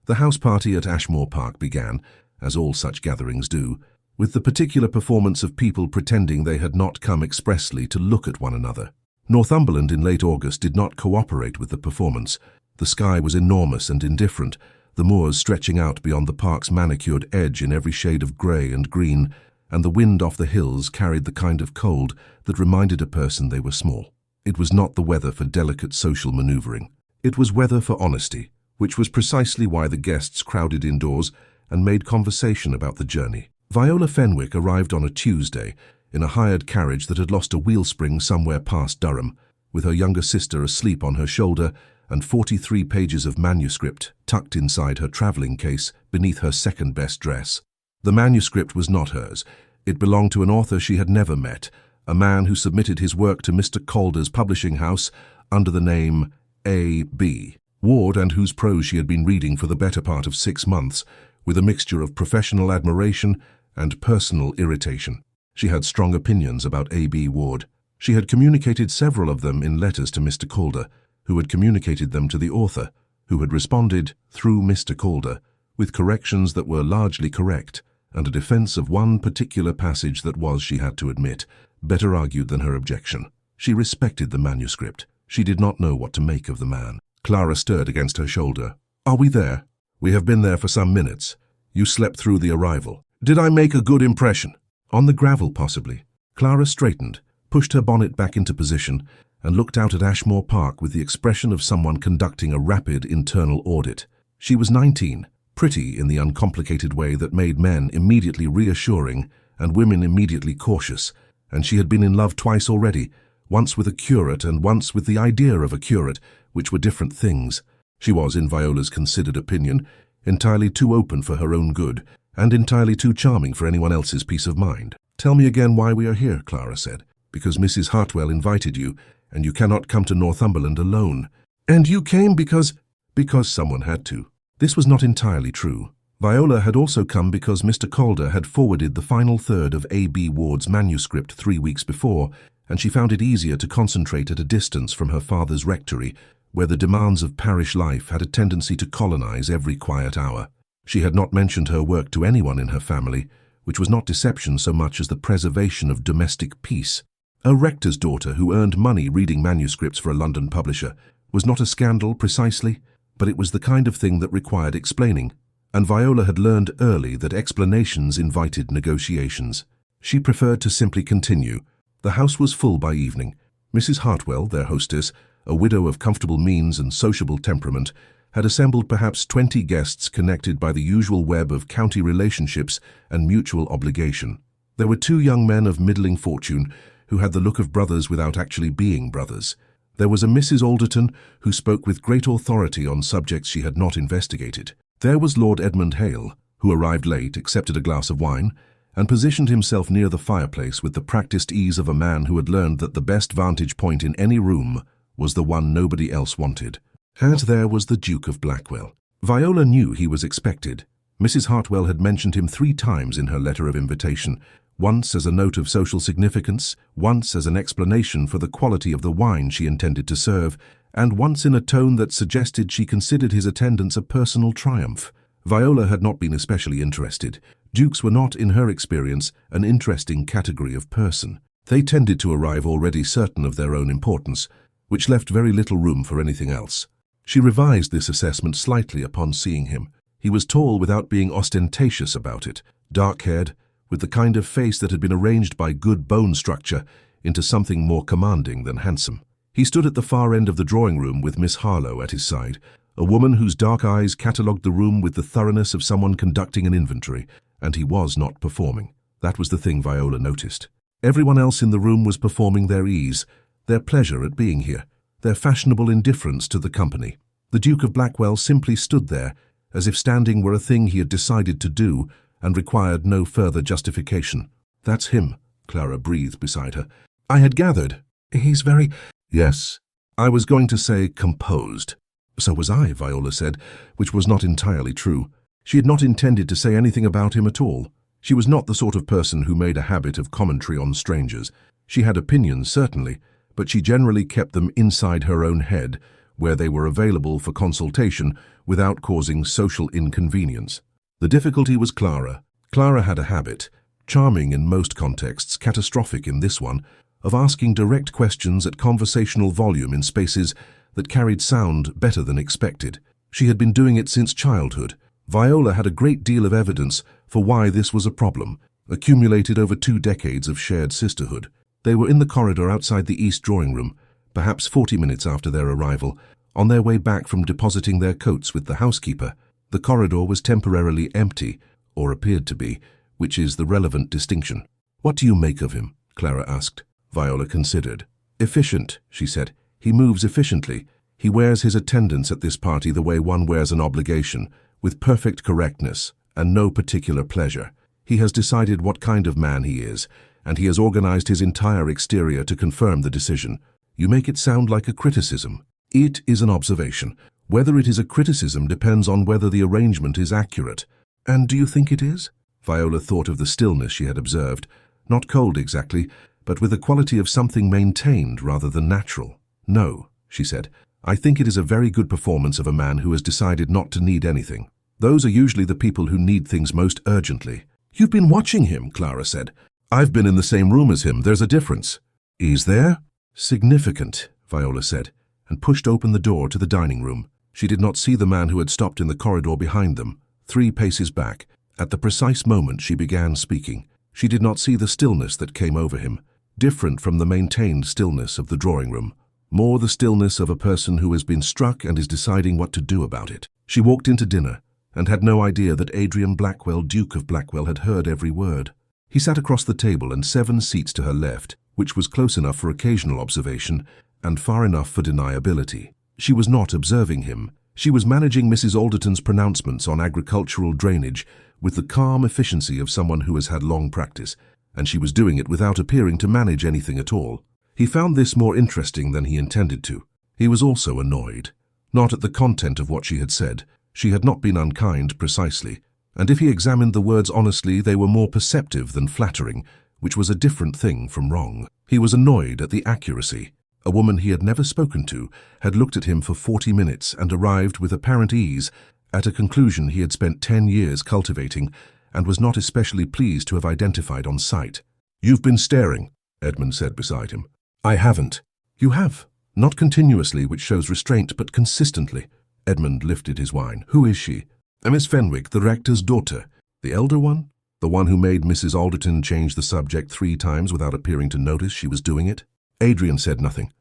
The house party at Ashmore Park began, as all such gatherings do, with the particular performance of people pretending they had not come expressly to look at one another. Northumberland in late August did not cooperate with the performance. The sky was enormous and indifferent, the moors stretching out beyond the park's manicured edge in every shade of grey and green, and the wind off the hills carried the kind of cold that reminded a person they were small. It was not the weather for delicate social manoeuvring. It was weather for honesty, which was precisely why the guests crowded indoors and made conversation about the journey. Viola Fenwick arrived on a Tuesday in a hired carriage that had lost a wheel spring somewhere past Durham, with her younger sister asleep on her shoulder and 43 pages of manuscript tucked inside her travelling case beneath her second-best dress. The manuscript was not hers. It belonged to an author she had never met, a man who submitted his work to Mr. Calder's publishing house under the name A.B. Ward, and whose prose she had been reading for the better part of 6 months, with a mixture of professional admiration and personal irritation. She had strong opinions about A.B. Ward. She had communicated several of them in letters to Mr. Calder, who had communicated them to the author, who had responded, through Mr. Calder, with corrections that were largely correct, and a defence of one particular passage that was, she had to admit, better argued than her objection. She respected the manuscript. She did not know what to make of the man. Clara stirred against her shoulder. "Are we there?" "We have been there for some minutes. You slept through the arrival." "Did I make a good impression?" "On the gravel, possibly." Clara straightened, pushed her bonnet back into position, and looked out at Ashmore Park with the expression of someone conducting a rapid internal audit. She was 19, pretty in the uncomplicated way that made men immediately reassuring and women immediately cautious, and she had been in love twice already, once with a curate and once with the idea of a curate, which were different things. She was, in Viola's considered opinion, entirely too open for her own good, and entirely too charming for anyone else's peace of mind. "Tell me again why we are here," Clara said. "Because Mrs. Hartwell invited you, and you cannot come to Northumberland alone." "And you came because—" "Because someone had to." This was not entirely true. Viola had also come because Mr. Calder had forwarded the final third of A.B. Ward's manuscript 3 weeks before, and she found it easier to concentrate at a distance from her father's rectory, where the demands of parish life had a tendency to colonize every quiet hour. She had not mentioned her work to anyone in her family, which was not deception so much as the preservation of domestic peace. A rector's daughter who earned money reading manuscripts for a London publisher was not a scandal precisely, but it was the kind of thing that required explaining, and Viola had learned early that explanations invited negotiations. She preferred to simply continue. The house was full by evening. Mrs. Hartwell, their hostess, a widow of comfortable means and sociable temperament, had assembled perhaps 20 guests connected by the usual web of county relationships and mutual obligation. There were 2 young men of middling fortune who had the look of brothers without actually being brothers. There was a Mrs. Alderton who spoke with great authority on subjects she had not investigated. There was Lord Edmund Hale, who arrived late, accepted a glass of wine, and positioned himself near the fireplace with the practiced ease of a man who had learned that the best vantage point in any room was the one nobody else wanted. And there was the Duke of Blackwell. Viola knew he was expected. Mrs. Hartwell had mentioned him 3 times in her letter of invitation, once as a note of social significance, once as an explanation for the quality of the wine she intended to serve, and once in a tone that suggested she considered his attendance a personal triumph. Viola had not been especially interested. Dukes were not, in her experience, an interesting category of person. They tended to arrive already certain of their own importance, which left very little room for anything else. She revised this assessment slightly upon seeing him. He was tall without being ostentatious about it, dark-haired, with the kind of face that had been arranged by good bone structure into something more commanding than handsome. He stood at the far end of the drawing-room with Miss Harlowe at his side, a woman whose dark eyes catalogued the room with the thoroughness of someone conducting an inventory, and he was not performing. That was the thing Viola noticed. Everyone else in the room was performing their ease, their pleasure at being here, their fashionable indifference to the company. The Duke of Blackwell simply stood there, as if standing were a thing he had decided to do, and required no further justification. "That's him," Clara breathed beside her. "I had gathered. He's very—" "Yes. I was going to say composed." "So was I," Viola said, which was not entirely true. She had not intended to say anything about him at all. She was not the sort of person who made a habit of commentary on strangers. She had opinions, certainly, but she generally kept them inside her own head, where they were available for consultation without causing social inconvenience. The difficulty was Clara. Clara had a habit, charming in most contexts, catastrophic in this one, of asking direct questions at conversational volume in spaces that carried sound better than expected. She had been doing it since childhood. Viola had a great deal of evidence for why this was a problem, accumulated over 2 decades of shared sisterhood. They were in the corridor outside the east drawing room, perhaps 40 minutes after their arrival, on their way back from depositing their coats with the housekeeper. The corridor was temporarily empty, or appeared to be, which is the relevant distinction. "What do you make of him?" Clara asked. Viola considered. "Efficient," she said. "He moves efficiently. He wears his attendance at this party the way one wears an obligation, with perfect correctness and no particular pleasure. He has decided what kind of man he is, and he has organized his entire exterior to confirm the decision." "You make it sound like a criticism." "It is an observation. Whether it is a criticism depends on whether the arrangement is accurate." "And do you think it is?" Viola thought of the stillness she had observed. Not cold exactly, but with the quality of something maintained rather than natural. "No," she said. "I think it is a very good performance of a man who has decided not to need anything. Those are usually the people who need things most urgently." "You've been watching him," Clara said. "I've been in the same room as him. There's a difference." "Is there?" "Significant," Viola said, and pushed open the door to the dining room. She did not see the man who had stopped in the corridor behind them, 3 paces back. At the precise moment she began speaking, she did not see the stillness that came over him, different from the maintained stillness of the drawing room, more the stillness of a person who has been struck and is deciding what to do about it. She walked into dinner and had no idea that Adrian Blackwell, Duke of Blackwell, had heard every word. He sat across the table and 7 seats to her left, which was close enough for occasional observation and far enough for deniability. She was not observing him. She was managing Mrs. Alderton's pronouncements on agricultural drainage with the calm efficiency of someone who has had long practice, and she was doing it without appearing to manage anything at all. He found this more interesting than he intended to. He was also annoyed. Not at the content of what she had said. She had not been unkind precisely, and if he examined the words honestly, they were more perceptive than flattering, which was a different thing from wrong. He was annoyed at the accuracy. A woman he had never spoken to had looked at him for 40 minutes and arrived with apparent ease at a conclusion he had spent 10 years cultivating and was not especially pleased to have identified on sight. "You've been staring," Edmund said beside him. "I haven't." "You have. Not continuously, which shows restraint, but consistently." Edmund lifted his wine. "Who is she?" "Miss Fenwick, the rector's daughter." "The elder one? The one who made Mrs. Alderton change the subject 3 times without appearing to notice she was doing it?" Adrian said nothing.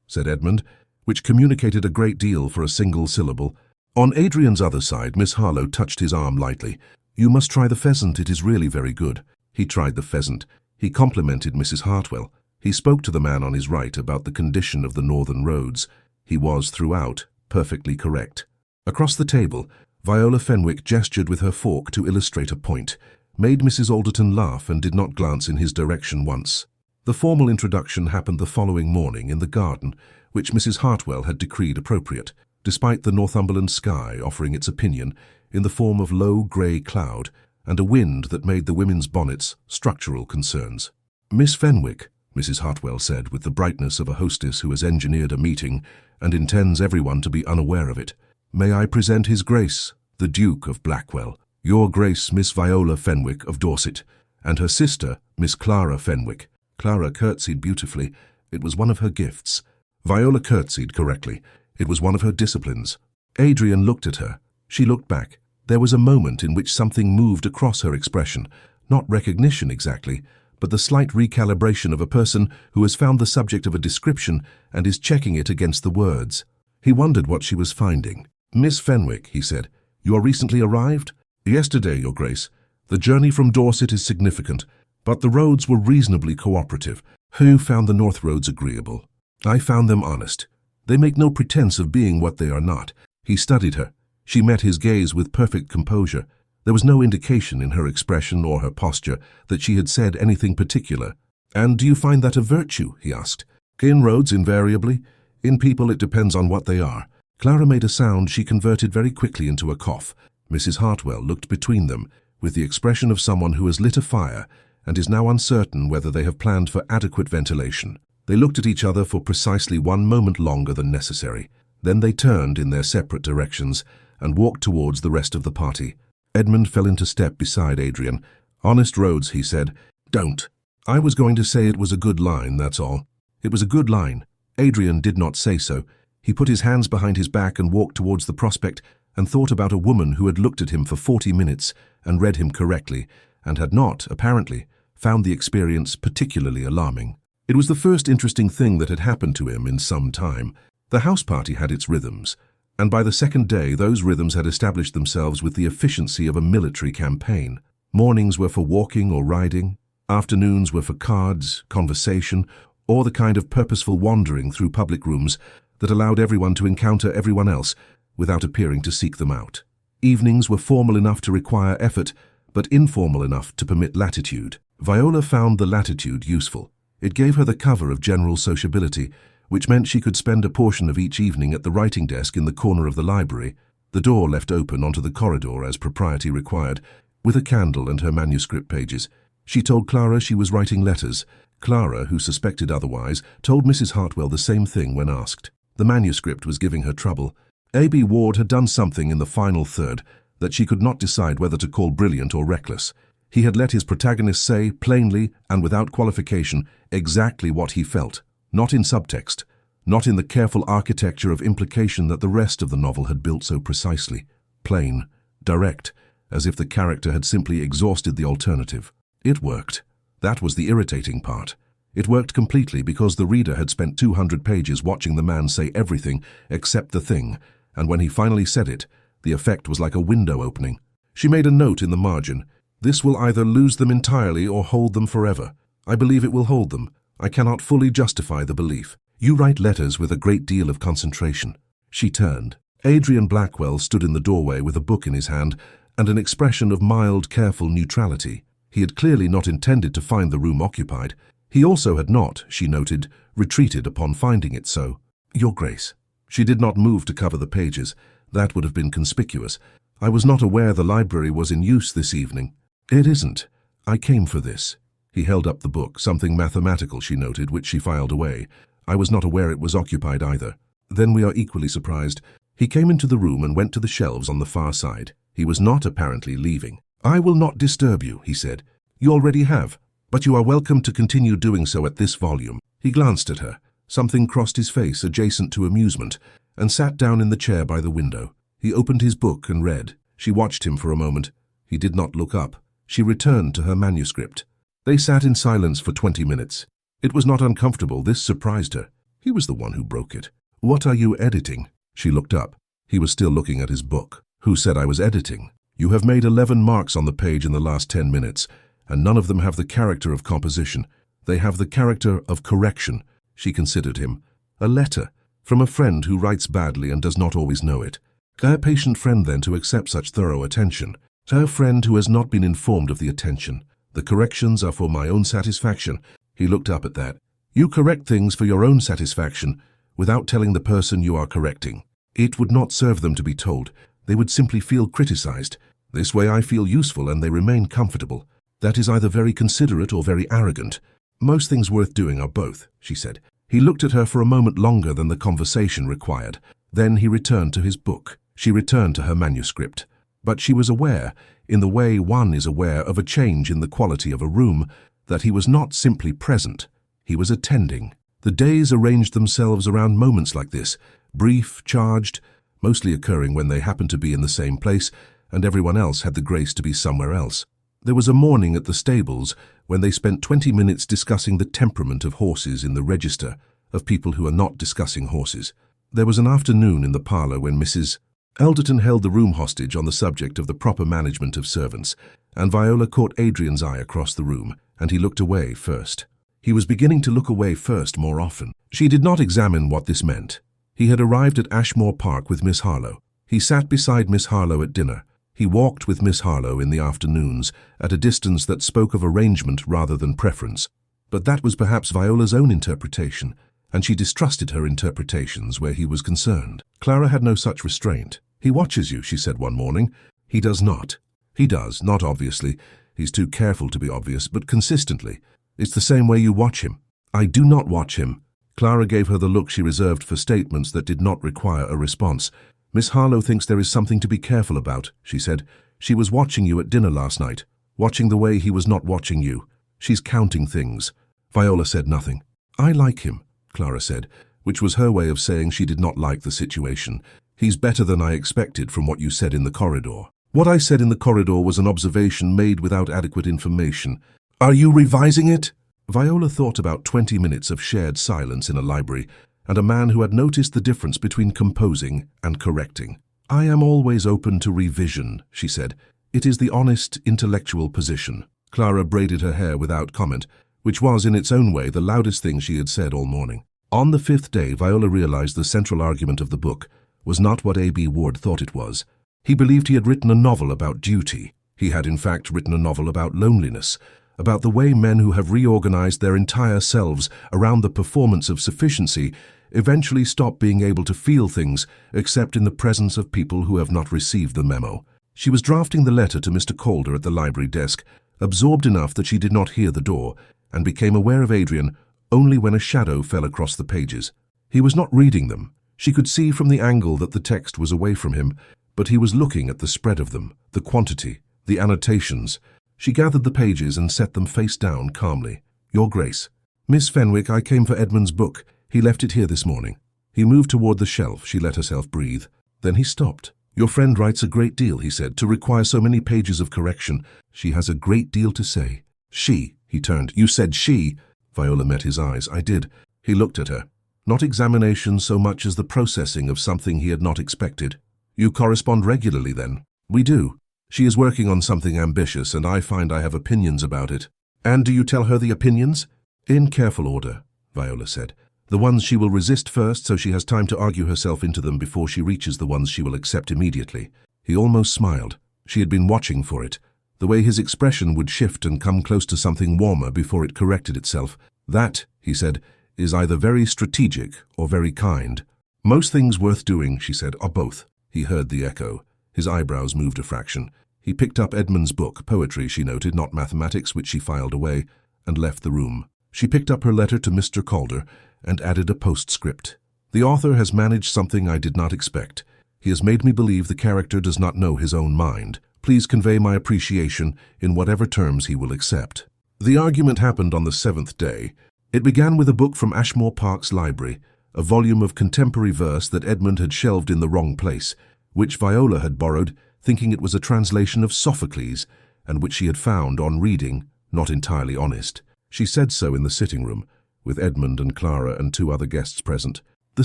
Said Edmund, which communicated a great deal for a single syllable. On Adrian's other side, Miss Harlowe touched his arm lightly. "You must try the pheasant. It is really very good." He tried the pheasant. He complimented Mrs. Hartwell. He spoke to the man on his right about the condition of the northern roads. He was, throughout, perfectly correct. Across the table, Viola Fenwick gestured with her fork to illustrate a point, made Mrs. Alderton laugh and did not glance in his direction once. The formal introduction happened the following morning in the garden, which Mrs. Hartwell had decreed appropriate, despite the Northumberland sky offering its opinion in the form of low grey cloud and a wind that made the women's bonnets structural concerns. "Miss Fenwick," Mrs. Hartwell said with the brightness of a hostess who has engineered a meeting and intends everyone to be unaware of it, "may I present His Grace, the Duke of Blackwell, Your Grace Miss Viola Fenwick of Dorset, and her sister, Miss Clara Fenwick." Clara curtsied beautifully. It was one of her gifts. Viola curtsied correctly. It was one of her disciplines. Adrian looked at her. She looked back. There was a moment in which something moved across her expression, not recognition exactly, but the slight recalibration of a person who has found the subject of a description and is checking it against the words. He wondered what she was finding. "Miss Fenwick," he said, "you are recently arrived?" "Yesterday, Your Grace. The journey from Dorset is significant, but the roads were reasonably cooperative." "Who found the north roads agreeable?" "I found them honest. They make no pretense of being what they are not." He studied her. She met his gaze with perfect composure. There was no indication in her expression or her posture that she had said anything particular. "And do you find that a virtue?" he asked. "In roads, invariably. In people, it depends on what they are." Clara made a sound she converted very quickly into a cough. Mrs. Hartwell looked between them with the expression of someone who has lit a fire and is now uncertain whether they have planned for adequate ventilation. They looked at each other for precisely 1 moment longer than necessary. Then they turned in their separate directions and walked towards the rest of the party. Edmund fell into step beside Adrian. "Honest roads," he said. "Don't. I was going to say it was a good line, that's all." It was a good line. Adrian did not say so. He put his hands behind his back and walked towards the prospect and thought about a woman who had looked at him for 40 minutes and read him correctly, and had not, apparently, found the experience particularly alarming. It was the first interesting thing that had happened to him in some time. The house party had its rhythms, and by the second day those rhythms had established themselves with the efficiency of a military campaign. Mornings were for walking or riding, afternoons were for cards, conversation, or the kind of purposeful wandering through public rooms that allowed everyone to encounter everyone else without appearing to seek them out. Evenings were formal enough to require effort, but informal enough to permit latitude. Viola found the latitude useful. It gave her the cover of general sociability, which meant she could spend a portion of each evening at the writing desk in the corner of the library, the door left open onto the corridor as propriety required, with a candle and her manuscript pages. She told Clara she was writing letters. Clara, who suspected otherwise, told Mrs. Hartwell the same thing when asked. The manuscript was giving her trouble. A.B. Ward had done something in the final third that she could not decide whether to call brilliant or reckless. He had let his protagonist say, plainly and without qualification, exactly what he felt, not in subtext, not in the careful architecture of implication that the rest of the novel had built so precisely. Plain, direct, as if the character had simply exhausted the alternative. It worked. That was the irritating part. It worked completely because the reader had spent 200 pages watching the man say everything except the thing, and when he finally said it, the effect was like a window opening. She made a note in the margin. "This will either lose them entirely or hold them forever. I believe it will hold them. I cannot fully justify the belief. You write letters with a great deal of concentration." She turned. Adrian Blackwell stood in the doorway with a book in his hand and an expression of mild, careful neutrality. He had clearly not intended to find the room occupied. He also had not, she noted, retreated upon finding it so. "Your Grace." She did not move to cover the pages. That would have been conspicuous. "I was not aware the library was in use this evening." "It isn't. I came for this." He held up the book, something mathematical, she noted, which she filed away. "I was not aware it was occupied either." "Then we are equally surprised." He came into the room and went to the shelves on the far side. He was not apparently leaving. "I will not disturb you," he said. "You already have, but you are welcome to continue doing so at this volume." He glanced at her. Something crossed his face adjacent to amusement, and sat down in the chair by the window. He opened his book and read. She watched him for a moment. He did not look up. She returned to her manuscript. They sat in silence for 20 minutes. It was not uncomfortable. This surprised her. He was the one who broke it. "What are you editing?" She looked up. He was still looking at his book. "Who said I was editing? You have made 11 marks on the page in the last 10 minutes, and none of them have the character of composition. They have the character of correction." She considered him. "A letter from a friend who writes badly and does not always know it. Her patient friend, then, to accept such thorough attention. Her friend who has not been informed of the attention. The corrections are for my own satisfaction." He looked up at that. "You correct things for your own satisfaction without telling the person you are correcting. It would not serve them to be told. They would simply feel criticized. This way I feel useful and they remain comfortable. That is either very considerate or very arrogant. Most things worth doing are both," she said. He looked at her for a moment longer than the conversation required. Then he returned to his book. She returned to her manuscript. But she was aware, in the way one is aware of a change in the quality of a room, that he was not simply present. He was attending. The days arranged themselves around moments like this, brief, charged, mostly occurring when they happened to be in the same place, and everyone else had the grace to be somewhere else. There was a morning at the stables when they spent 20 minutes discussing the temperament of horses in the register of people who are not discussing horses. There was an afternoon in the parlour when Mrs. Elderton held the room hostage on the subject of the proper management of servants, and Viola caught Adrian's eye across the room, and he looked away first. He was beginning to look away first more often. She did not examine what this meant. He had arrived at Ashmore Park with Miss Harlowe. He sat beside Miss Harlowe at dinner. He walked with Miss Harlowe in the afternoons, at a distance that spoke of arrangement rather than preference. But that was perhaps Viola's own interpretation, and she distrusted her interpretations where he was concerned. Clara had no such restraint. "He watches you," she said one morning. "He does not." "He does, not obviously. He's too careful to be obvious, but consistently. It's the same way you watch him." "I do not watch him." Clara gave her the look she reserved for statements that did not require a response. Miss Harlowe thinks there is something to be careful about, she said. She was watching you at dinner last night, watching the way he was not watching you. She's counting things. Viola said nothing. I like him, Clara said, which was her way of saying she did not like the situation. He's better than I expected from what you said in the corridor. What I said in the corridor was an observation made without adequate information. Are you revising it? Viola thought about 20 minutes of shared silence in a library, and a man who had noticed the difference between composing and correcting. I am always open to revision, she said. It is the honest, intellectual position. Clara braided her hair without comment, which was in its own way the loudest thing she had said all morning. On the 5th day, Viola realized the central argument of the book was not what A.B. Ward thought it was. He believed he had written a novel about duty. He had in fact written a novel about loneliness, about the way men who have reorganized their entire selves around the performance of sufficiency eventually stop being able to feel things except in the presence of people who have not received the memo. She was drafting the letter to Mr. Calder at the library desk, absorbed enough that she did not hear the door, and became aware of Adrian only when a shadow fell across the pages. He was not reading them. She could see from the angle that the text was away from him, but he was looking at the spread of them, the quantity, the annotations. She gathered the pages and set them face down calmly. Your Grace. Miss Fenwick, I came for Edmund's book. He left it here this morning. He moved toward the shelf. She let herself breathe. Then he stopped. Your friend writes a great deal, he said, to require so many pages of correction. She has a great deal to say. She, he turned. You said she. Viola met his eyes. I did. He looked at her. Not examination so much as the processing of something he had not expected. You correspond regularly, then? We do. She is working on something ambitious, and I find I have opinions about it. And do you tell her the opinions? In careful order, Viola said. The ones she will resist first, so she has time to argue herself into them before she reaches the ones she will accept immediately. He almost smiled. She had been watching for it. The way his expression would shift and come close to something warmer before it corrected itself. That, he said, is either very strategic or very kind. Most things worth doing, she said, are both. He heard the echo. His eyebrows moved a fraction. He picked up Edmund's book, poetry, she noted, not mathematics, which she filed away, and left the room. She picked up her letter to Mr. Calder and added a postscript. The author has managed something I did not expect. He has made me believe the character does not know his own mind. Please convey my appreciation in whatever terms he will accept. The argument happened on the 7th day. It began with a book from Ashmore Park's library, a volume of contemporary verse that Edmund had shelved in the wrong place, which Viola had borrowed, thinking it was a translation of Sophocles, and which she had found, on reading, not entirely honest. She said so in the sitting room, with Edmund and Clara and 2 other guests present. The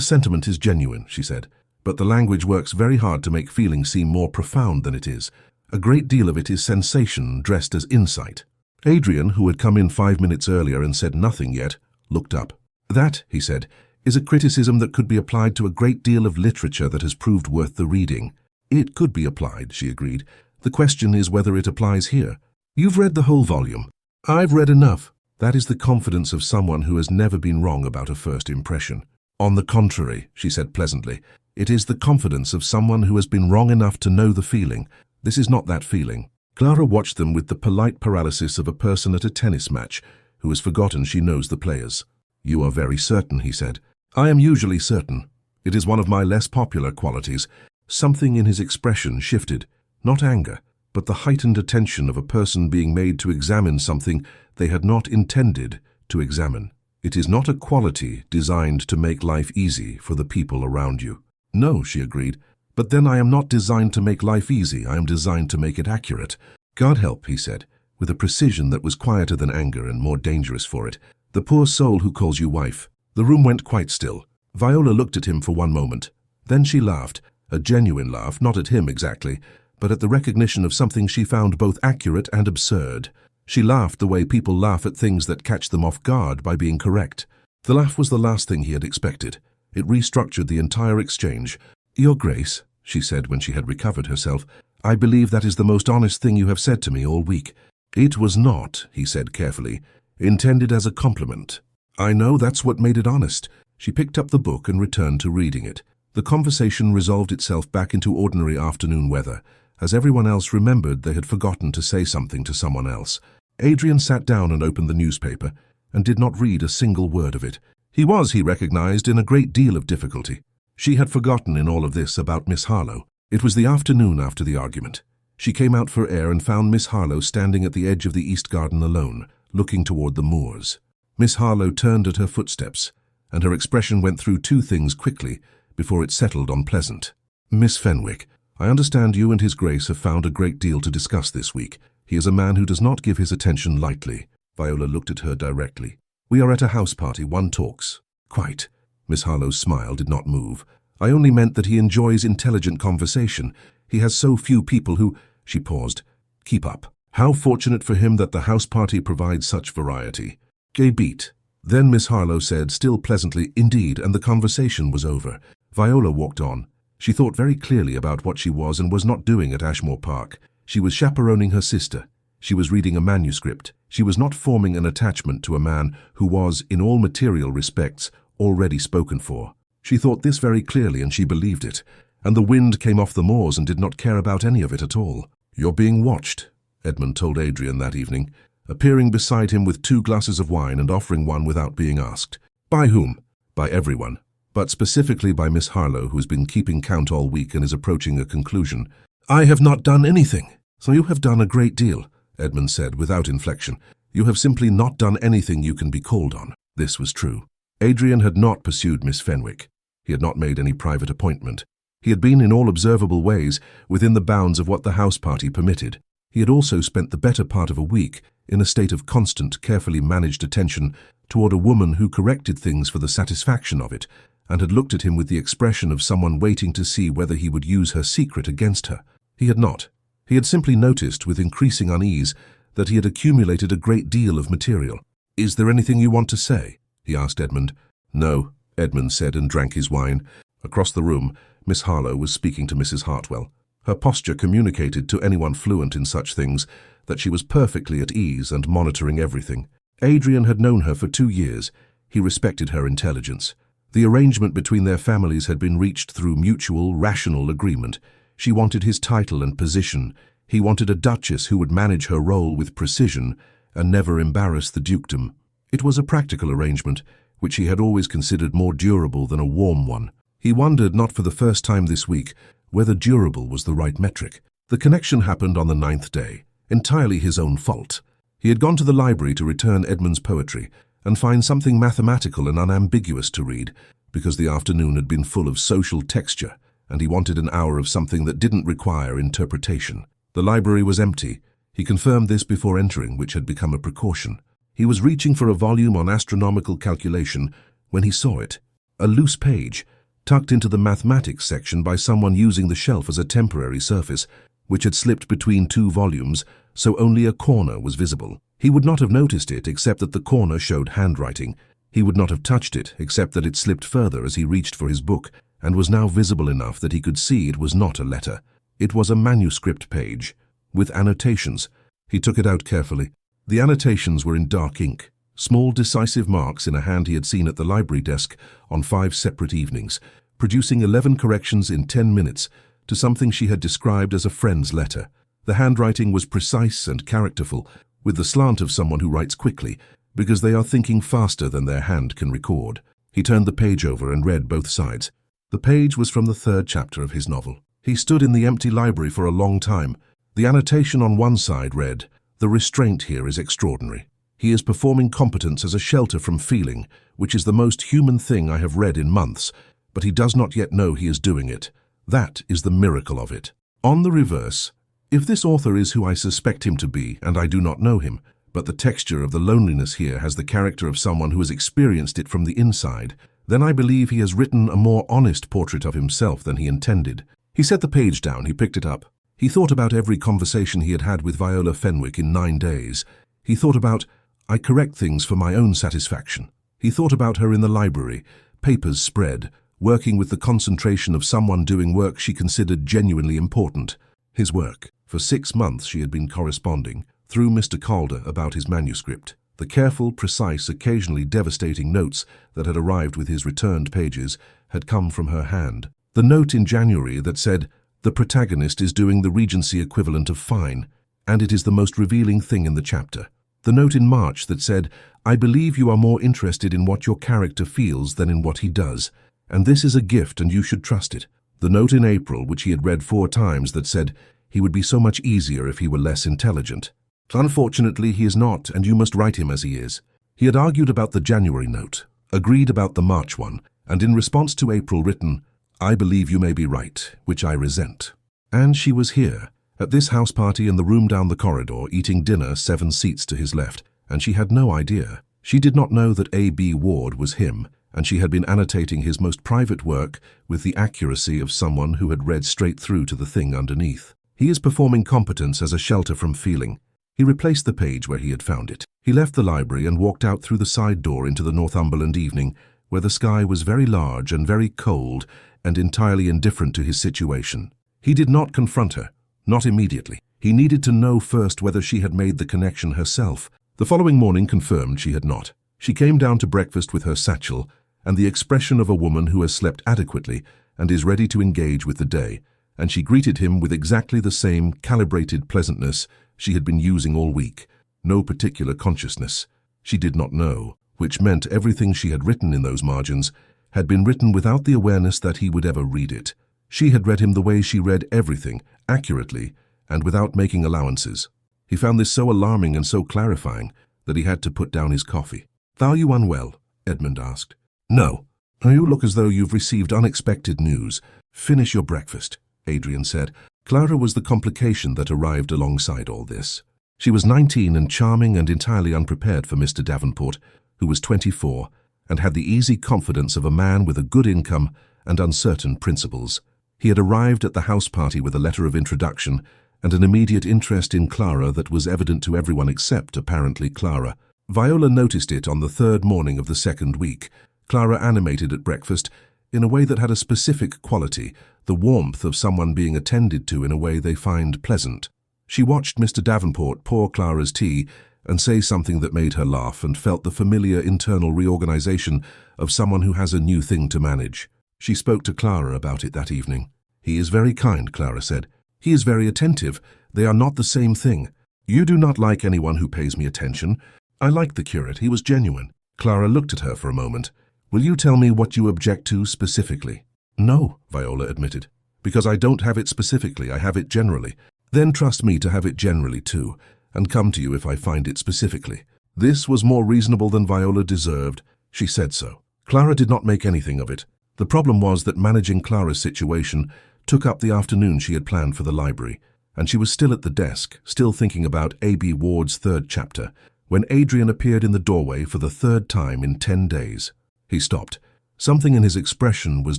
sentiment is genuine, she said, but the language works very hard to make feeling seem more profound than it is. A great deal of it is sensation dressed as insight. Adrian, who had come in 5 minutes earlier and said nothing yet, looked up. That, he said, is a criticism that could be applied to a great deal of literature that has proved worth the reading. It could be applied, she agreed. The question is whether it applies here. You've read the whole volume. I've read enough. That is the confidence of someone who has never been wrong about a first impression. On the contrary, she said pleasantly, it is the confidence of someone who has been wrong enough to know the feeling. This is not that feeling. Clara watched them with the polite paralysis of a person at a tennis match who has forgotten she knows the players. You are very certain, he said. I am usually certain. It is one of my less popular qualities. Something in his expression shifted, not anger, but the heightened attention of a person being made to examine something they had not intended to examine. It is not a quality designed to make life easy for the people around you. No, she agreed, but then I am not designed to make life easy, I am designed to make it accurate. God help, he said, with a precision that was quieter than anger and more dangerous for it. The poor soul who calls you wife. The room went quite still. Viola looked at him for one moment. Then she laughed. A genuine laugh, not at him exactly, but at the recognition of something she found both accurate and absurd. She laughed the way people laugh at things that catch them off guard by being correct. The laugh was the last thing he had expected. It restructured the entire exchange. Your Grace, she said when she had recovered herself, I believe that is the most honest thing you have said to me all week. It was not, he said carefully, intended as a compliment. I know, that's what made it honest. She picked up the book and returned to reading it. The conversation resolved itself back into ordinary afternoon weather, as everyone else remembered they had forgotten to say something to someone else. Adrian sat down and opened the newspaper, and did not read a single word of it. He was, he recognized, in a great deal of difficulty. She had forgotten in all of this about Miss Harlowe. It was the afternoon after the argument. She came out for air and found Miss Harlowe standing at the edge of the east garden alone, looking toward the moors. Miss Harlowe turned at her footsteps, and her expression went through two things quickly before it settled on pleasant. "Miss Fenwick, I understand you and His Grace have found a great deal to discuss this week. He is a man who does not give his attention lightly." Viola looked at her directly. "We are at a house party, one talks." "Quite." Miss Harlowe's smile did not move. "I only meant that he enjoys intelligent conversation. He has so few people who—" She paused. "Keep up. How fortunate for him that the house party provides such variety." Gay beat. Then Miss Harlowe said, still pleasantly, "Indeed," and the conversation was over. Viola walked on. She thought very clearly about what she was and was not doing at Ashmore Park. She was chaperoning her sister. She was reading a manuscript. She was not forming an attachment to a man who was, in all material respects, already spoken for. She thought this very clearly and she believed it. And the wind came off the moors and did not care about any of it at all. "You're being watched," Edmund told Adrian that evening, appearing beside him with 2 glasses of wine and offering one without being asked. "By whom?" "By everyone. But specifically by Miss Harlowe, who's been keeping count all week and is approaching a conclusion." "I have not done anything." "So you have done a great deal," Edmund said without inflection. "You have simply not done anything you can be called on." This was true. Adrian had not pursued Miss Fenwick. He had not made any private appointment. He had been in all observable ways within the bounds of what the house party permitted. He had also spent the better part of a week in a state of constant, carefully managed attention toward a woman who corrected things for the satisfaction of it, and had looked at him with the expression of someone waiting to see whether he would use her secret against her. He had not. He had simply noticed with increasing unease that he had accumulated a great deal of material. "Is there anything you want to say?" he asked Edmund. "No," Edmund said and drank his wine. Across the room, Miss Harlowe was speaking to Mrs. Hartwell. Her posture communicated to anyone fluent in such things that she was perfectly at ease and monitoring everything. Adrian had known her for 2 years. He respected her intelligence. The arrangement between their families had been reached through mutual, rational agreement. She wanted his title and position. He wanted a duchess who would manage her role with precision and never embarrass the dukedom. It was a practical arrangement, which he had always considered more durable than a warm one. He wondered, not for the first time this week, whether durable was the right metric. The connection happened on the 9th day, entirely his own fault. He had gone to the library to return Edmund's poetry and find something mathematical and unambiguous to read, because the afternoon had been full of social texture, and he wanted an hour of something that didn't require interpretation. The library was empty. He confirmed this before entering, which had become a precaution. He was reaching for a volume on astronomical calculation when he saw it, a loose page, tucked into the mathematics section by someone using the shelf as a temporary surface, which had slipped between 2 volumes, so only a corner was visible. He would not have noticed it except that the corner showed handwriting. He would not have touched it except that it slipped further as he reached for his book and was now visible enough that he could see it was not a letter. It was a manuscript page, with annotations. He took it out carefully. The annotations were in dark ink, small decisive marks in a hand he had seen at the library desk on 5 separate evenings, producing 11 corrections in 10 minutes to something she had described as a friend's letter. The handwriting was precise and characterful, with the slant of someone who writes quickly, because they are thinking faster than their hand can record. He turned the page over and read both sides. The page was from the 3rd chapter of his novel. He stood in the empty library for a long time. The annotation on one side read, "The restraint here is extraordinary. He is performing competence as a shelter from feeling, which is the most human thing I have read in months, but he does not yet know he is doing it. That is the miracle of it." On the reverse, "If this author is who I suspect him to be, and I do not know him, but the texture of the loneliness here has the character of someone who has experienced it from the inside, then I believe he has written a more honest portrait of himself than he intended." He set the page down. He picked it up. He thought about every conversation he had had with Viola Fenwick in 9 days. He thought about, "I correct things for my own satisfaction." He thought about her in the library, papers spread, working with the concentration of someone doing work she considered genuinely important. His work. For 6 months she had been corresponding, through Mr. Calder, about his manuscript. The careful, precise, occasionally devastating notes that had arrived with his returned pages had come from her hand. The note in January that said, "The protagonist is doing the Regency equivalent of fine, and it is the most revealing thing in the chapter." The note in March that said, "I believe you are more interested in what your character feels than in what he does," And this is a gift and you should trust it. The note in April, which he had read 4 times, that said he would be so much easier if he were less intelligent. Unfortunately, he is not, and you must write him as he is. He had argued about the January note, agreed about the March one, and in response to April written, "I believe you may be right, which I resent." And she was here, at this house party in the room down the corridor, eating dinner 7 seats to his left, and she had no idea. She did not know that A.B. Ward was him, and she had been annotating his most private work with the accuracy of someone who had read straight through to the thing underneath. He is performing competence as a shelter from feeling. He replaced the page where he had found it. He left the library and walked out through the side door into the Northumberland evening, where the sky was very large and very cold and entirely indifferent to his situation. He did not confront her, not immediately. He needed to know first whether she had made the connection herself. The following morning confirmed she had not. She came down to breakfast with her satchel and the expression of a woman who has slept adequately and is ready to engage with the day, and she greeted him with exactly the same calibrated pleasantness she had been using all week. No particular consciousness. She did not know, which meant everything she had written in those margins had been written without the awareness that he would ever read it. She had read him the way she read everything, accurately, and without making allowances. He found this so alarming and so clarifying that he had to put down his coffee. "Are you unwell?" Edmund asked. "No. You look as though you've received unexpected news. Finish your breakfast," Adrian said. Clara was the complication that arrived alongside all this. She was 19 and charming and entirely unprepared for Mr. Davenport, who was 24, and had the easy confidence of a man with a good income and uncertain principles. He had arrived at the house party with a letter of introduction and an immediate interest in Clara that was evident to everyone except, apparently, Clara. Viola noticed it on the 3rd morning of the 2nd week. Clara animated at breakfast in a way that had a specific quality, the warmth of someone being attended to in a way they find pleasant. She watched Mr. Davenport pour Clara's tea and say something that made her laugh and felt the familiar internal reorganization of someone who has a new thing to manage. She spoke to Clara about it that evening. "He is very kind," Clara said. "He is very attentive. They are not the same thing. You do not like anyone who pays me attention. I liked the curate. He was genuine." Clara looked at her for a moment. "Will you tell me what you object to specifically?" "No," Viola admitted. "Because I don't have it specifically, I have it generally. Then trust me to have it generally too, and come to you if I find it specifically." This was more reasonable than Viola deserved. She said so. Clara did not make anything of it. The problem was that managing Clara's situation took up the afternoon she had planned for the library, and she was still at the desk, still thinking about A.B. Ward's 3rd chapter, when Adrian appeared in the doorway for the 3rd time in 10 days. He stopped. Something in his expression was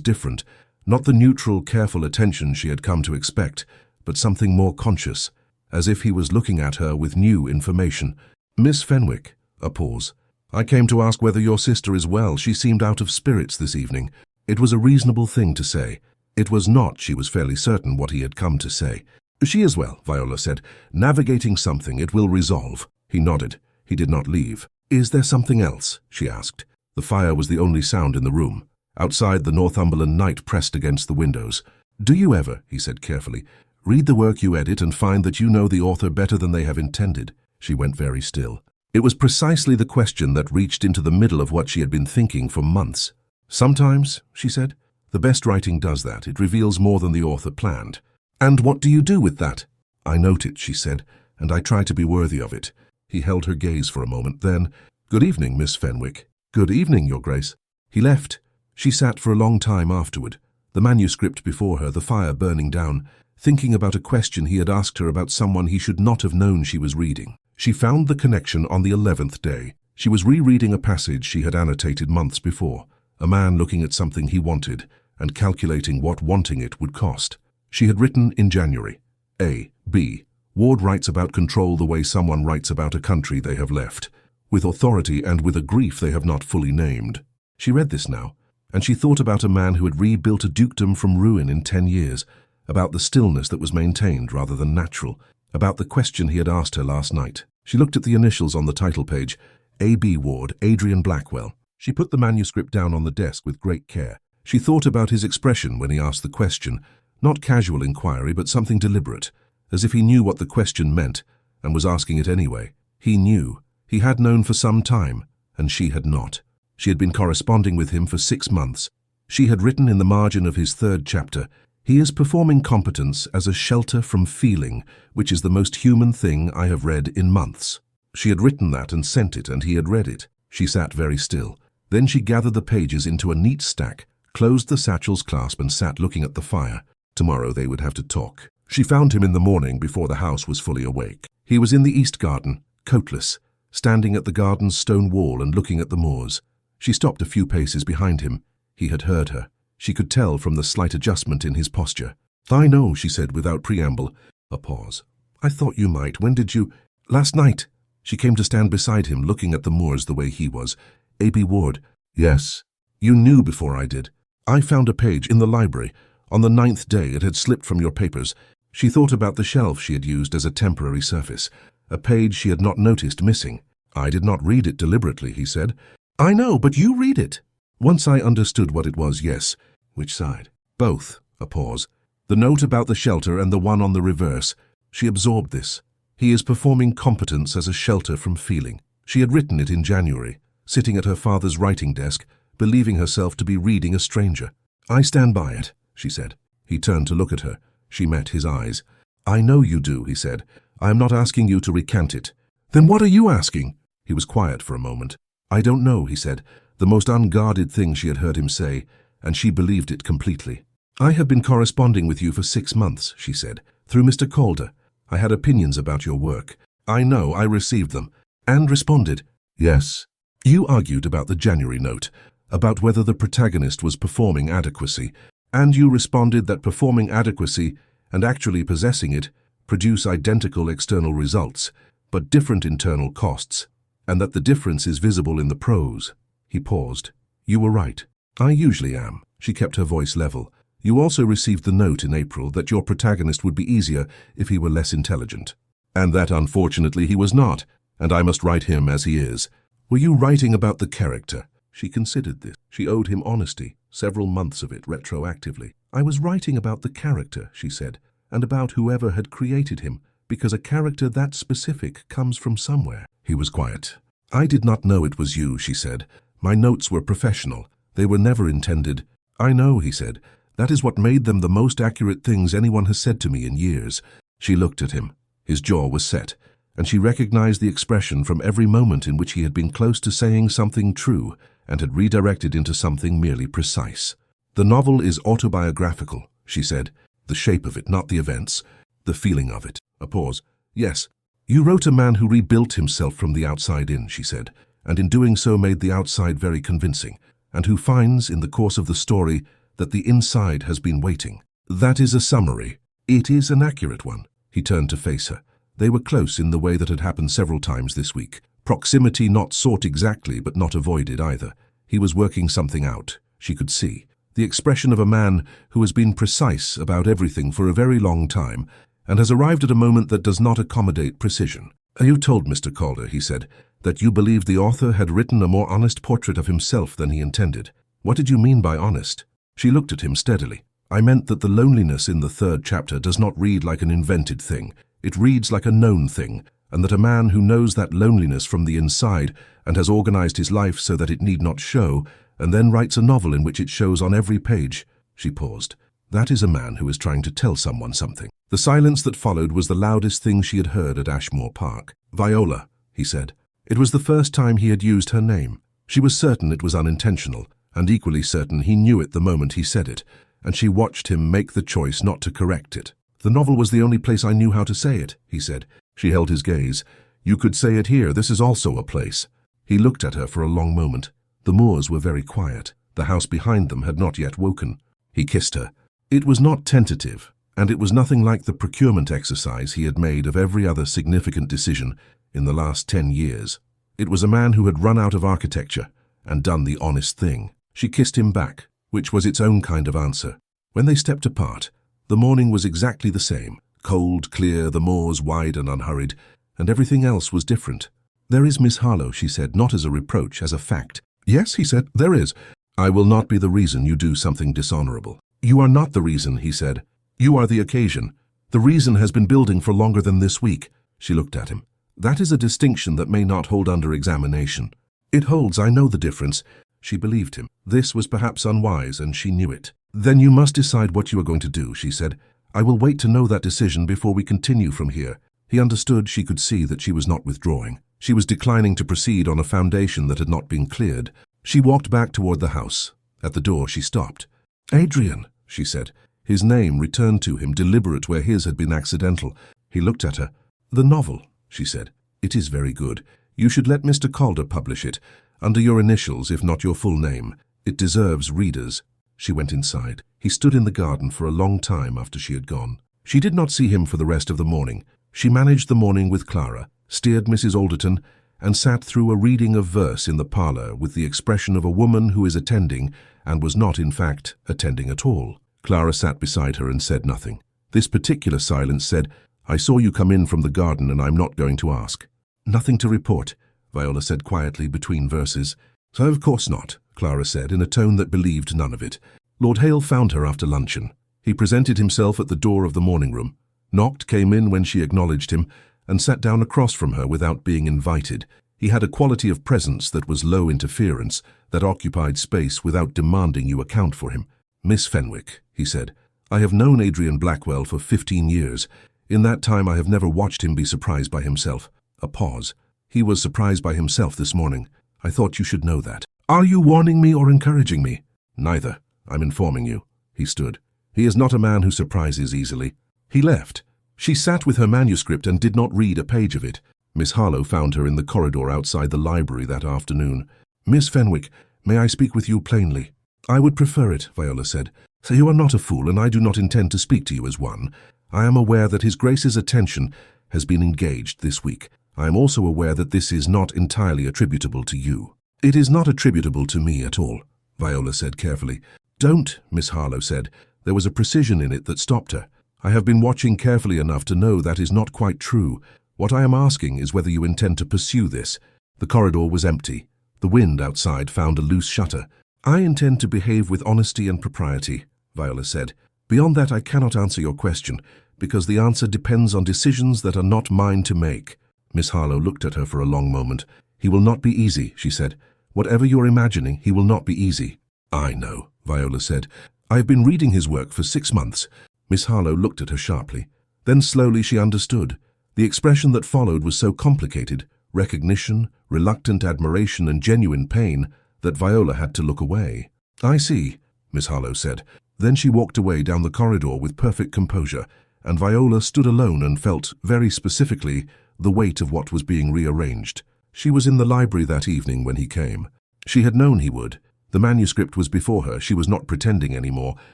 different, not the neutral, careful attention she had come to expect, but something more conscious, as if he was looking at her with new information. "Miss Fenwick," a pause. "I came to ask whether your sister is well. She seemed out of spirits this evening." It was a reasonable thing to say. It was not, she was fairly certain, what he had come to say. "She is well," Viola said. "Navigating something. It will resolve." He nodded. He did not leave. "Is there something else?" she asked. The fire was the only sound in the room. Outside, the Northumberland night pressed against the windows. "Do you ever," he said carefully, "read the work you edit and find that you know the author better than they have intended?" She went very still. It was precisely the question that reached into the middle of what she had been thinking for months. "Sometimes," she said, "the best writing does that. It reveals more than the author planned." "And what do you do with that?" "I note it," she said, "and I try to be worthy of it." He held her gaze for a moment, then, "Good evening, Miss Fenwick." "Good evening, Your Grace." He left. She sat for a long time afterward, the manuscript before her, the fire burning down, thinking about a question he had asked her about someone he should not have known she was reading. She found the connection on the 11th day. She was rereading a passage she had annotated months before, a man looking at something he wanted and calculating what wanting it would cost. She had written in January, A. B. Ward writes about control the way someone writes about a country they have left, with authority and with a grief they have not fully named. She read this now, and she thought about a man who had rebuilt a dukedom from ruin in 10 years, about the stillness that was maintained rather than natural, about the question he had asked her last night. She looked at the initials on the title page, A.B. Ward, Adrian Blackwell. She put the manuscript down on the desk with great care. She thought about his expression when he asked the question, not casual inquiry, but something deliberate, as if he knew what the question meant and was asking it anyway. He knew. He had known for some time, and she had not. She had been corresponding with him for 6 months. She had written in the margin of his third chapter, "He is performing competence as a shelter from feeling, which is the most human thing I have read in months." She had written that and sent it, and he had read it. She sat very still. Then she gathered the pages into a neat stack, closed the satchel's clasp and sat looking at the fire. Tomorrow they would have to talk. She found him in the morning before the house was fully awake. He was in the east garden, coatless, standing at the garden's stone wall and looking at the moors. She stopped a few paces behind him. He had heard her. She could tell from the slight adjustment in his posture. "I know," she said without preamble. A pause. "I thought you might. When did you—" "Last night." She came to stand beside him, looking at the moors the way he was. "A.B. Ward." "Yes." "You knew before I did. I found a page in the library. On the 9th day it had slipped from your papers." She thought about the shelf she had used as a temporary surface, a page she had not noticed missing. "I did not read it deliberately," he said. "I know, but you read it." "Once I understood what it was, yes." "Which side?" "Both." A pause. "The note about the shelter and the one on the reverse." She absorbed this. "He is performing competence as a shelter from feeling." She had written it in January, sitting at her father's writing desk, believing herself to be reading a stranger. "I stand by it," she said. He turned to look at her. She met his eyes. "I know you do," he said. "I am not asking you to recant it." "Then what are you asking?" He was quiet for a moment. "I don't know," he said, the most unguarded thing she had heard him say, and she believed it completely. "I have been corresponding with you for 6 months," she said, "through Mr. Calder. I had opinions about your work. I know I received them, and responded." "Yes." "You argued about the January note, about whether the protagonist was performing adequacy, and you responded that performing adequacy and actually possessing it produce identical external results, but different internal costs, and that the difference is visible in the prose." He paused. "You were right. I usually am." She kept her voice level. "You also received the note in April that your protagonist would be easier if he were less intelligent. And that, unfortunately, he was not, and I must write him as he is. Were you writing about the character?" She considered this. She owed him honesty, several months of it retroactively. "I was writing about the character," she said, "and about whoever had created him, because a character that specific comes from somewhere." He was quiet. "I did not know it was you," she said. "My notes were professional. They were never intended." "I know," he said. "That is what made them the most accurate things anyone has said to me in years." She looked at him. His jaw was set, and she recognized the expression from every moment in which he had been close to saying something true and had redirected into something merely precise. "The novel is autobiographical," she said. "The shape of it, not the events. The feeling of it." A pause. "Yes. You wrote a man who rebuilt himself from the outside in," she said, "and in doing so made the outside very convincing, and who finds, in the course of the story, that the inside has been waiting. That is a summary. It is an accurate one." He turned to face her. They were close in the way that had happened several times this week. Proximity not sought exactly, but not avoided either. He was working something out, she could see. The expression of a man who has been precise about everything for a very long time and has arrived at a moment that does not accommodate precision. "You told Mr. Calder," he said, "that you believed the author had written a more honest portrait of himself than he intended. What did you mean by honest?" She looked at him steadily. "I meant that the loneliness in the 3rd chapter does not read like an invented thing. It reads like a known thing, and that a man who knows that loneliness from the inside and has organized his life so that it need not show, and then writes a novel in which it shows on every page." She paused. "That is a man who is trying to tell someone something." The silence that followed was the loudest thing she had heard at Ashmore Park. "Viola," he said. It was the first time he had used her name. She was certain it was unintentional, and equally certain he knew it the moment he said it, and she watched him make the choice not to correct it. "The novel was the only place I knew how to say it," he said. She held his gaze. "You could say it here. This is also a place." He looked at her for a long moment. The moors were very quiet. The house behind them had not yet woken. He kissed her. It was not tentative, and it was nothing like the procurement exercise he had made of every other significant decision in the last 10 years. It was a man who had run out of architecture and done the honest thing. She kissed him back, which was its own kind of answer. When they stepped apart, the morning was exactly the same. Cold, clear, the moors wide and unhurried, and everything else was different. "There is Miss Harlowe," she said, not as a reproach, as a fact. "Yes," he said, "there is. I will not be the reason you do something dishonorable." "You are not the reason," he said. "You are the occasion. The reason has been building for longer than this week." She looked at him. "That is a distinction that may not hold under examination." "It holds, I know the difference. She believed him. This was perhaps unwise, and she knew it. "Then you must decide what you are going to do," she said. "I will wait to know that decision before we continue from here." He understood. She could see that she was not withdrawing. She was declining to proceed on a foundation that had not been cleared. She walked back toward the house. At the door she stopped. "Adrian," she said. His name returned to him, deliberate where his had been accidental. He looked at her. "The novel," she said. "It is very good. You should let Mr. Calder publish it, under your initials if not your full name. It deserves readers." She went inside. He stood in the garden for a long time after she had gone. She did not see him for the rest of the morning. She managed the morning with Clara, steered Mrs. Alderton, and sat through a reading of verse in the parlour with the expression of a woman who is attending and was not, in fact, attending at all. Clara sat beside her and said nothing. This particular silence said, "I saw you come in from the garden and I'm not going to ask." "Nothing to report," Viola said quietly between verses. "So of course not," Clara said in a tone that believed none of it. Lord Hale found her after luncheon. He presented himself at the door of the morning room, knocked, came in when she acknowledged him, and sat down across from her without being invited. He had a quality of presence that was low interference, that occupied space without demanding you account for him. "Miss Fenwick," he said, "I have known Adrian Blackwell for 15 years. In that time I have never watched him be surprised by himself." A pause. "He was surprised by himself this morning. I thought you should know that." "Are you warning me or encouraging me?" "Neither. I'm informing you." He stood. "He is not a man who surprises easily." He left. She sat with her manuscript and did not read a page of it. Miss Harlowe found her in the corridor outside the library that afternoon. "Miss Fenwick, may I speak with you plainly?" "I would prefer it," Viola said. "So you are not a fool, and I do not intend to speak to you as one. I am aware that His Grace's attention has been engaged this week. I am also aware that this is not entirely attributable to you." "It is not attributable to me at all," Viola said carefully. "Don't," Miss Harlowe said. There was a precision in it that stopped her. "I have been watching carefully enough to know that is not quite true. What I am asking is whether you intend to pursue this." The corridor was empty. The wind outside found a loose shutter. "I intend to behave with honesty and propriety," Viola said. "Beyond that I cannot answer your question, because the answer depends on decisions that are not mine to make." Miss Harlowe looked at her for a long moment. "He will not be easy," she said. "Whatever you're imagining, he will not be easy." "I know," Viola said. "I have been reading his work for 6 months." Miss Harlowe looked at her sharply. Then slowly she understood. The expression that followed was so complicated, recognition, reluctant admiration and genuine pain, that Viola had to look away. "I see," Miss Harlowe said. Then she walked away down the corridor with perfect composure, and Viola stood alone and felt, very specifically, the weight of what was being rearranged. She was in the library that evening when he came. She had known he would. The manuscript was before her, she was not pretending anymore,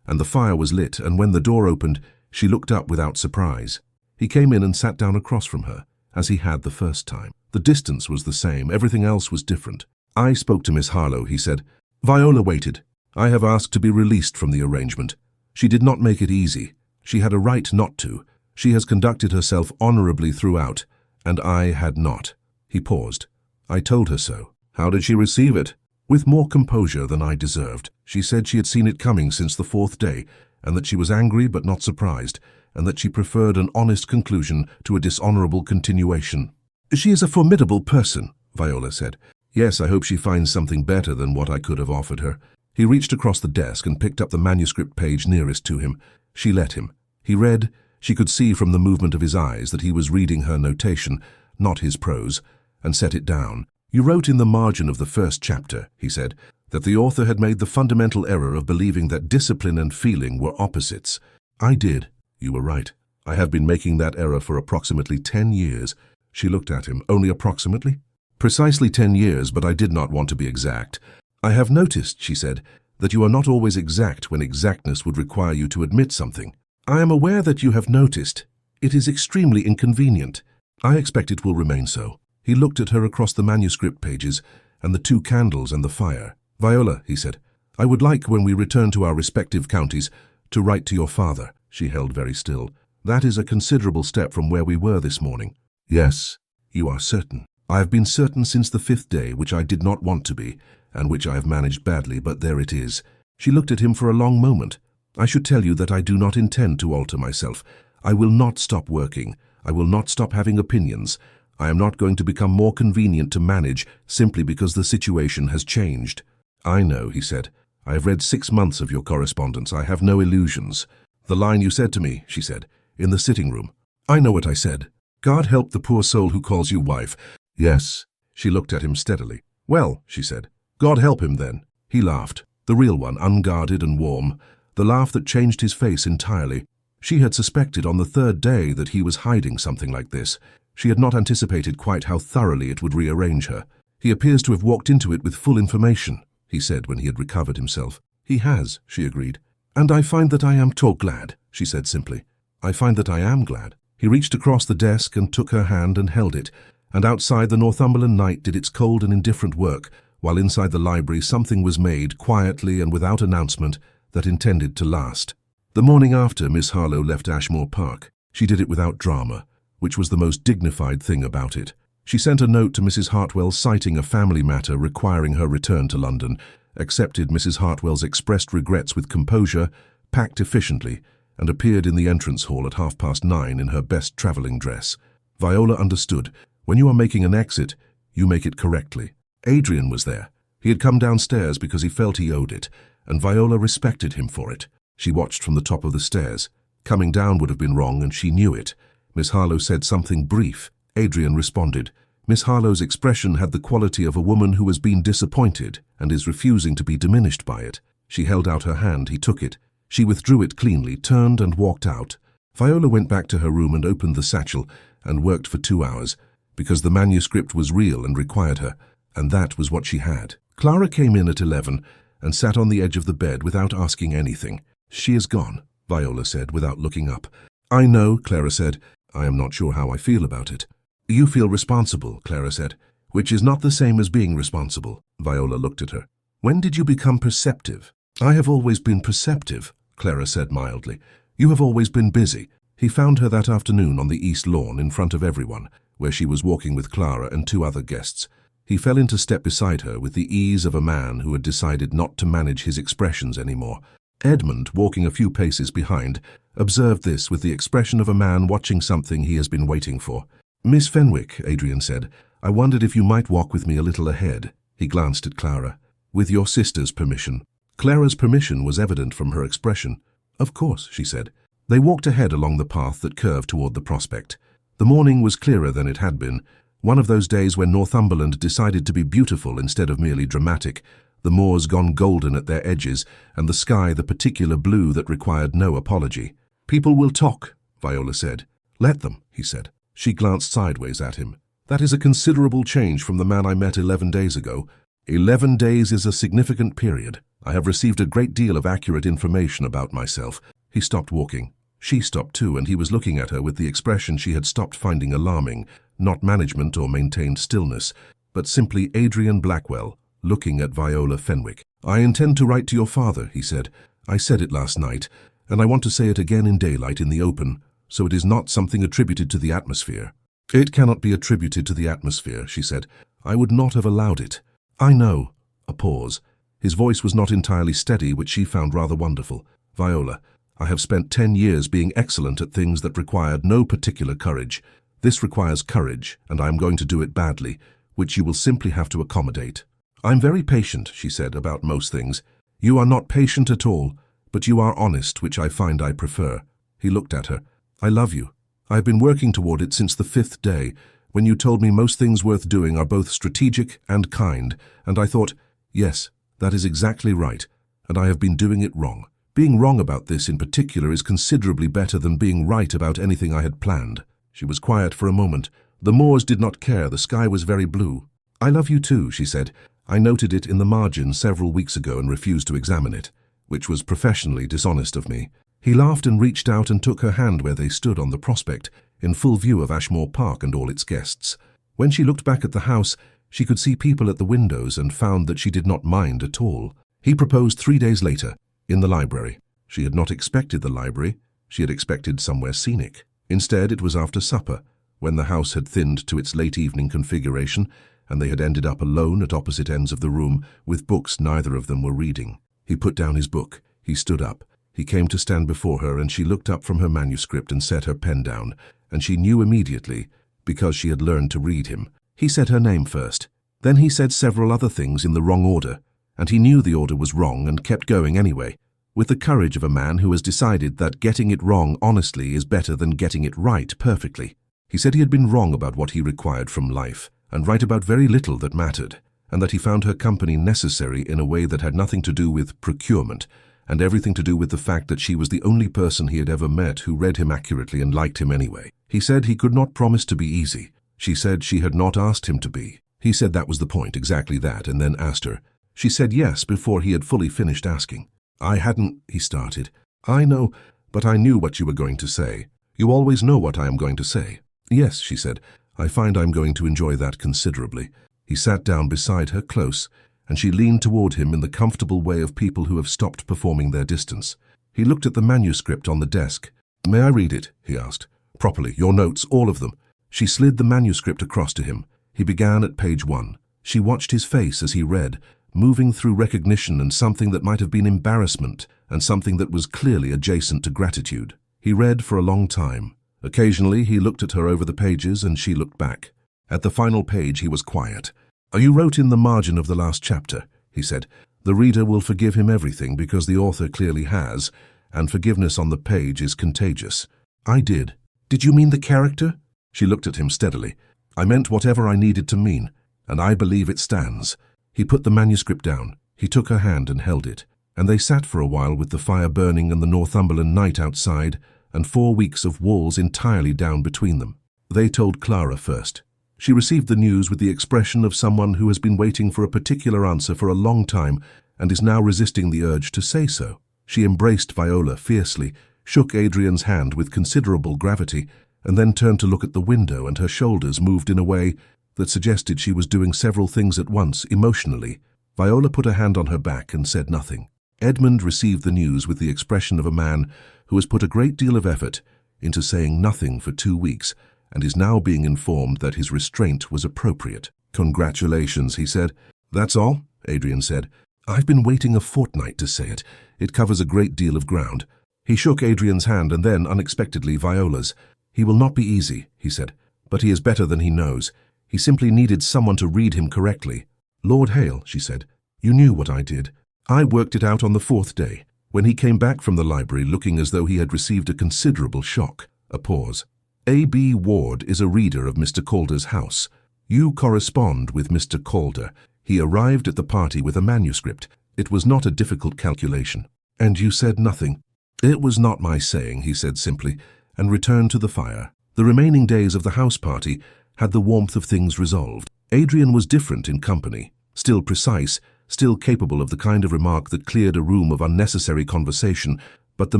and the fire was lit, and when the door opened, she looked up without surprise. He came in and sat down across from her, as he had the first time. The distance was the same, everything else was different. "I spoke to Miss Harlowe," he said. Viola waited. "I have asked to be released from the arrangement. She did not make it easy. She had a right not to. She has conducted herself honorably throughout, and I had not." He paused. "I told her so." "How did she receive it?" "With more composure than I deserved. She said she had seen it coming since the 4th day, and that she was angry but not surprised, and that she preferred an honest conclusion to a dishonorable continuation." "She is a formidable person," Viola said. "Yes, I hope she finds something better than what I could have offered her." He reached across the desk and picked up the manuscript page nearest to him. She let him. He read. She could see from the movement of his eyes that he was reading her notation, not his prose, and set it down. "You wrote in the margin of the first chapter," he said, "that the author had made the fundamental error of believing that discipline and feeling were opposites." "I did. You were right. I have been making that error for approximately 10 years. She looked at him. "Only approximately?" "Precisely 10 years, but I did not want to be exact." "I have noticed," she said, "that you are not always exact when exactness would require you to admit something." "I am aware that you have noticed. It is extremely inconvenient. I expect it will remain so." He looked at her across the manuscript pages and the 2 candles and the fire. "Viola," he said, "I would like, when we return to our respective counties, to write to your father." She held very still. "That is a considerable step from where we were this morning." "Yes." "You are certain?" "I have been certain since the 5th day, which I did not want to be, and which I have managed badly, but there it is." She looked at him for a long moment. "I should tell you that I do not intend to alter myself. I will not stop working. I will not stop having opinions. I am not going to become more convenient to manage simply because the situation has changed." "I know," he said. "I have read 6 months of your correspondence. I have no illusions." "The line you said to me," she said, "in the sitting room." "I know what I said. God help the poor soul who calls you wife." "Yes." She looked at him steadily. "Well," she said, "God help him then." He laughed, the real one, unguarded and warm, the laugh that changed his face entirely. She had suspected on the 3rd day that he was hiding something like this. She had not anticipated quite how thoroughly it would rearrange her. "He appears to have walked into it with full information," he said when he had recovered himself. "He has," she agreed. "And I find that I am so glad," she said simply. "I find that I am glad." He reached across the desk and took her hand and held it, and outside the Northumberland night did its cold and indifferent work, while inside the library something was made, quietly and without announcement, that intended to last. The morning after Miss Harlowe left Ashmore Park, she did it without drama, which was the most dignified thing about it. She sent a note to Mrs. Hartwell citing a family matter requiring her return to London, accepted Mrs. Hartwell's expressed regrets with composure, packed efficiently, and appeared in the entrance hall at 9:30 in her best travelling dress. Viola understood. When you are making an exit, you make it correctly. Adrian was there. He had come downstairs because he felt he owed it, and Viola respected him for it. She watched from the top of the stairs. Coming down would have been wrong, and she knew it. Miss Harlowe said something brief. Adrian responded. Miss Harlowe's expression had the quality of a woman who has been disappointed and is refusing to be diminished by it. She held out her hand. He took it. She withdrew it cleanly, turned and walked out. Viola went back to her room and opened the satchel and worked for 2 hours, because the manuscript was real and required her, and that was what she had. Clara came in at 11 and sat on the edge of the bed without asking anything. "She is gone," Viola said without looking up. "I know," Clara said. "I am not sure how I feel about it." "You feel responsible," Clara said, "which is not the same as being responsible." Viola looked at her. "When did you become perceptive?" "I have always been perceptive," Clara said mildly. "You have always been busy." He found her that afternoon on the east lawn in front of everyone, where she was walking with Clara and 2 other guests. He fell into step beside her with the ease of a man who had decided not to manage his expressions anymore. Edmund, walking a few paces behind, observed this with the expression of a man watching something he has been waiting for. "Miss Fenwick," Adrian said, "I wondered if you might walk with me a little ahead." He glanced at Clara. "With your sister's permission." Clara's permission was evident from her expression. "Of course," she said. They walked ahead along the path that curved toward the prospect. The morning was clearer than it had been, one of those days when Northumberland decided to be beautiful instead of merely dramatic, the moors gone golden at their edges, and the sky the particular blue that required no apology. "People will talk," Viola said. "Let them," he said. She glanced sideways at him. "That is a considerable change from the man I met 11 days ago. 11 days is a significant period. I have received a great deal of accurate information about myself." He stopped walking. She stopped too, and he was looking at her with the expression she had stopped finding alarming, not management or maintained stillness, but simply Adrian Blackwell, looking at Viola Fenwick. "I intend to write to your father," he said. "I said it last night, and I want to say it again in daylight in the open, so it is not something attributed to the atmosphere." "It cannot be attributed to the atmosphere," she said. "I would not have allowed it." "I know." A pause. His voice was not entirely steady, which she found rather wonderful. "Viola, I have spent 10 years being excellent at things that required no particular courage. This requires courage, and I am going to do it badly, which you will simply have to accommodate." "I'm very patient," she said, "about most things." "You are not patient at all, but you are honest, which I find I prefer." He looked at her. "I love you. I have been working toward it since the 5th day, when you told me most things worth doing are both strategic and kind, and I thought, yes, that is exactly right, and I have been doing it wrong. Being wrong about this in particular is considerably better than being right about anything I had planned." She was quiet for a moment. The moors did not care. The sky was very blue. "I love you too," she said. "I noted it in the margin several weeks ago and refused to examine it, which was professionally dishonest of me." He laughed and reached out and took her hand where they stood on the prospect, in full view of Ashmore Park and all its guests. When she looked back at the house, she could see people at the windows and found that she did not mind at all. He proposed 3 days later, in the library. She had not expected the library. She had expected somewhere scenic. Instead, it was after supper, when the house had thinned to its late evening configuration, and they had ended up alone at opposite ends of the room, with books neither of them were reading. He put down his book. He stood up. He came to stand before her, and she looked up from her manuscript and set her pen down, and she knew immediately, because she had learned to read him. He said her name first. Then he said several other things in the wrong order, and he knew the order was wrong and kept going anyway, with the courage of a man who has decided that getting it wrong honestly is better than getting it right perfectly. He said he had been wrong about what he required from life, and right about very little that mattered, and that he found her company necessary in a way that had nothing to do with procurement, and everything to do with the fact that she was the only person he had ever met who read him accurately and liked him anyway. He said he could not promise to be easy. She said she had not asked him to be. He said that was the point, exactly that, and then asked her. She said yes before he had fully finished asking. "I hadn't," he started. "I know, but I knew what you were going to say. You always know what I am going to say." "Yes," she said. "I find I'm going to enjoy that considerably." He sat down beside her close, and she leaned toward him in the comfortable way of people who have stopped performing their distance. He looked at the manuscript on the desk. "May I read it?" he asked. "Properly, your notes, all of them." She slid the manuscript across to him. He began at page 1. She watched his face as he read, moving through recognition and something that might have been embarrassment and something that was clearly adjacent to gratitude. He read for a long time. Occasionally he looked at her over the pages and she looked back. At the final page he was quiet. "You wrote in the margin of the last chapter," he said. "The reader will forgive him everything because the author clearly has, and forgiveness on the page is contagious." "I did." "Did you mean the character?" She looked at him steadily. "I meant whatever I needed to mean, and I believe it stands." He put the manuscript down. He took her hand and held it, and they sat for a while with the fire burning and the Northumberland night outside, and 4 weeks of walls entirely down between them. They told Clara first. She received the news with the expression of someone who has been waiting for a particular answer for a long time and is now resisting the urge to say so. She embraced Viola fiercely, shook Adrian's hand with considerable gravity, and then turned to look at the window, and her shoulders moved in a way that suggested she was doing several things at once, emotionally. Viola put a hand on her back and said nothing. Edmund received the news with the expression of a man who has put a great deal of effort into saying nothing for 2 weeks, and is now being informed that his restraint was appropriate. "Congratulations," he said. "That's all?" Adrian said. "I've been waiting a fortnight to say it. It covers a great deal of ground." He shook Adrian's hand and then, unexpectedly, Viola's. "He will not be easy," he said, "but he is better than he knows. He simply needed someone to read him correctly." "Lord Hale," she said, "you knew what I did. I worked it out on the 4th day, when he came back from the library looking as though he had received a considerable shock." A pause. "A.B. Ward is a reader of Mr. Calder's house. You correspond with Mr. Calder. He arrived at the party with a manuscript. It was not a difficult calculation." "And you said nothing?" "It was not my saying," he said simply, and returned to the fire. The remaining days of the house party had the warmth of things resolved. Adrian was different in company, still precise, still capable of the kind of remark that cleared a room of unnecessary conversation, but the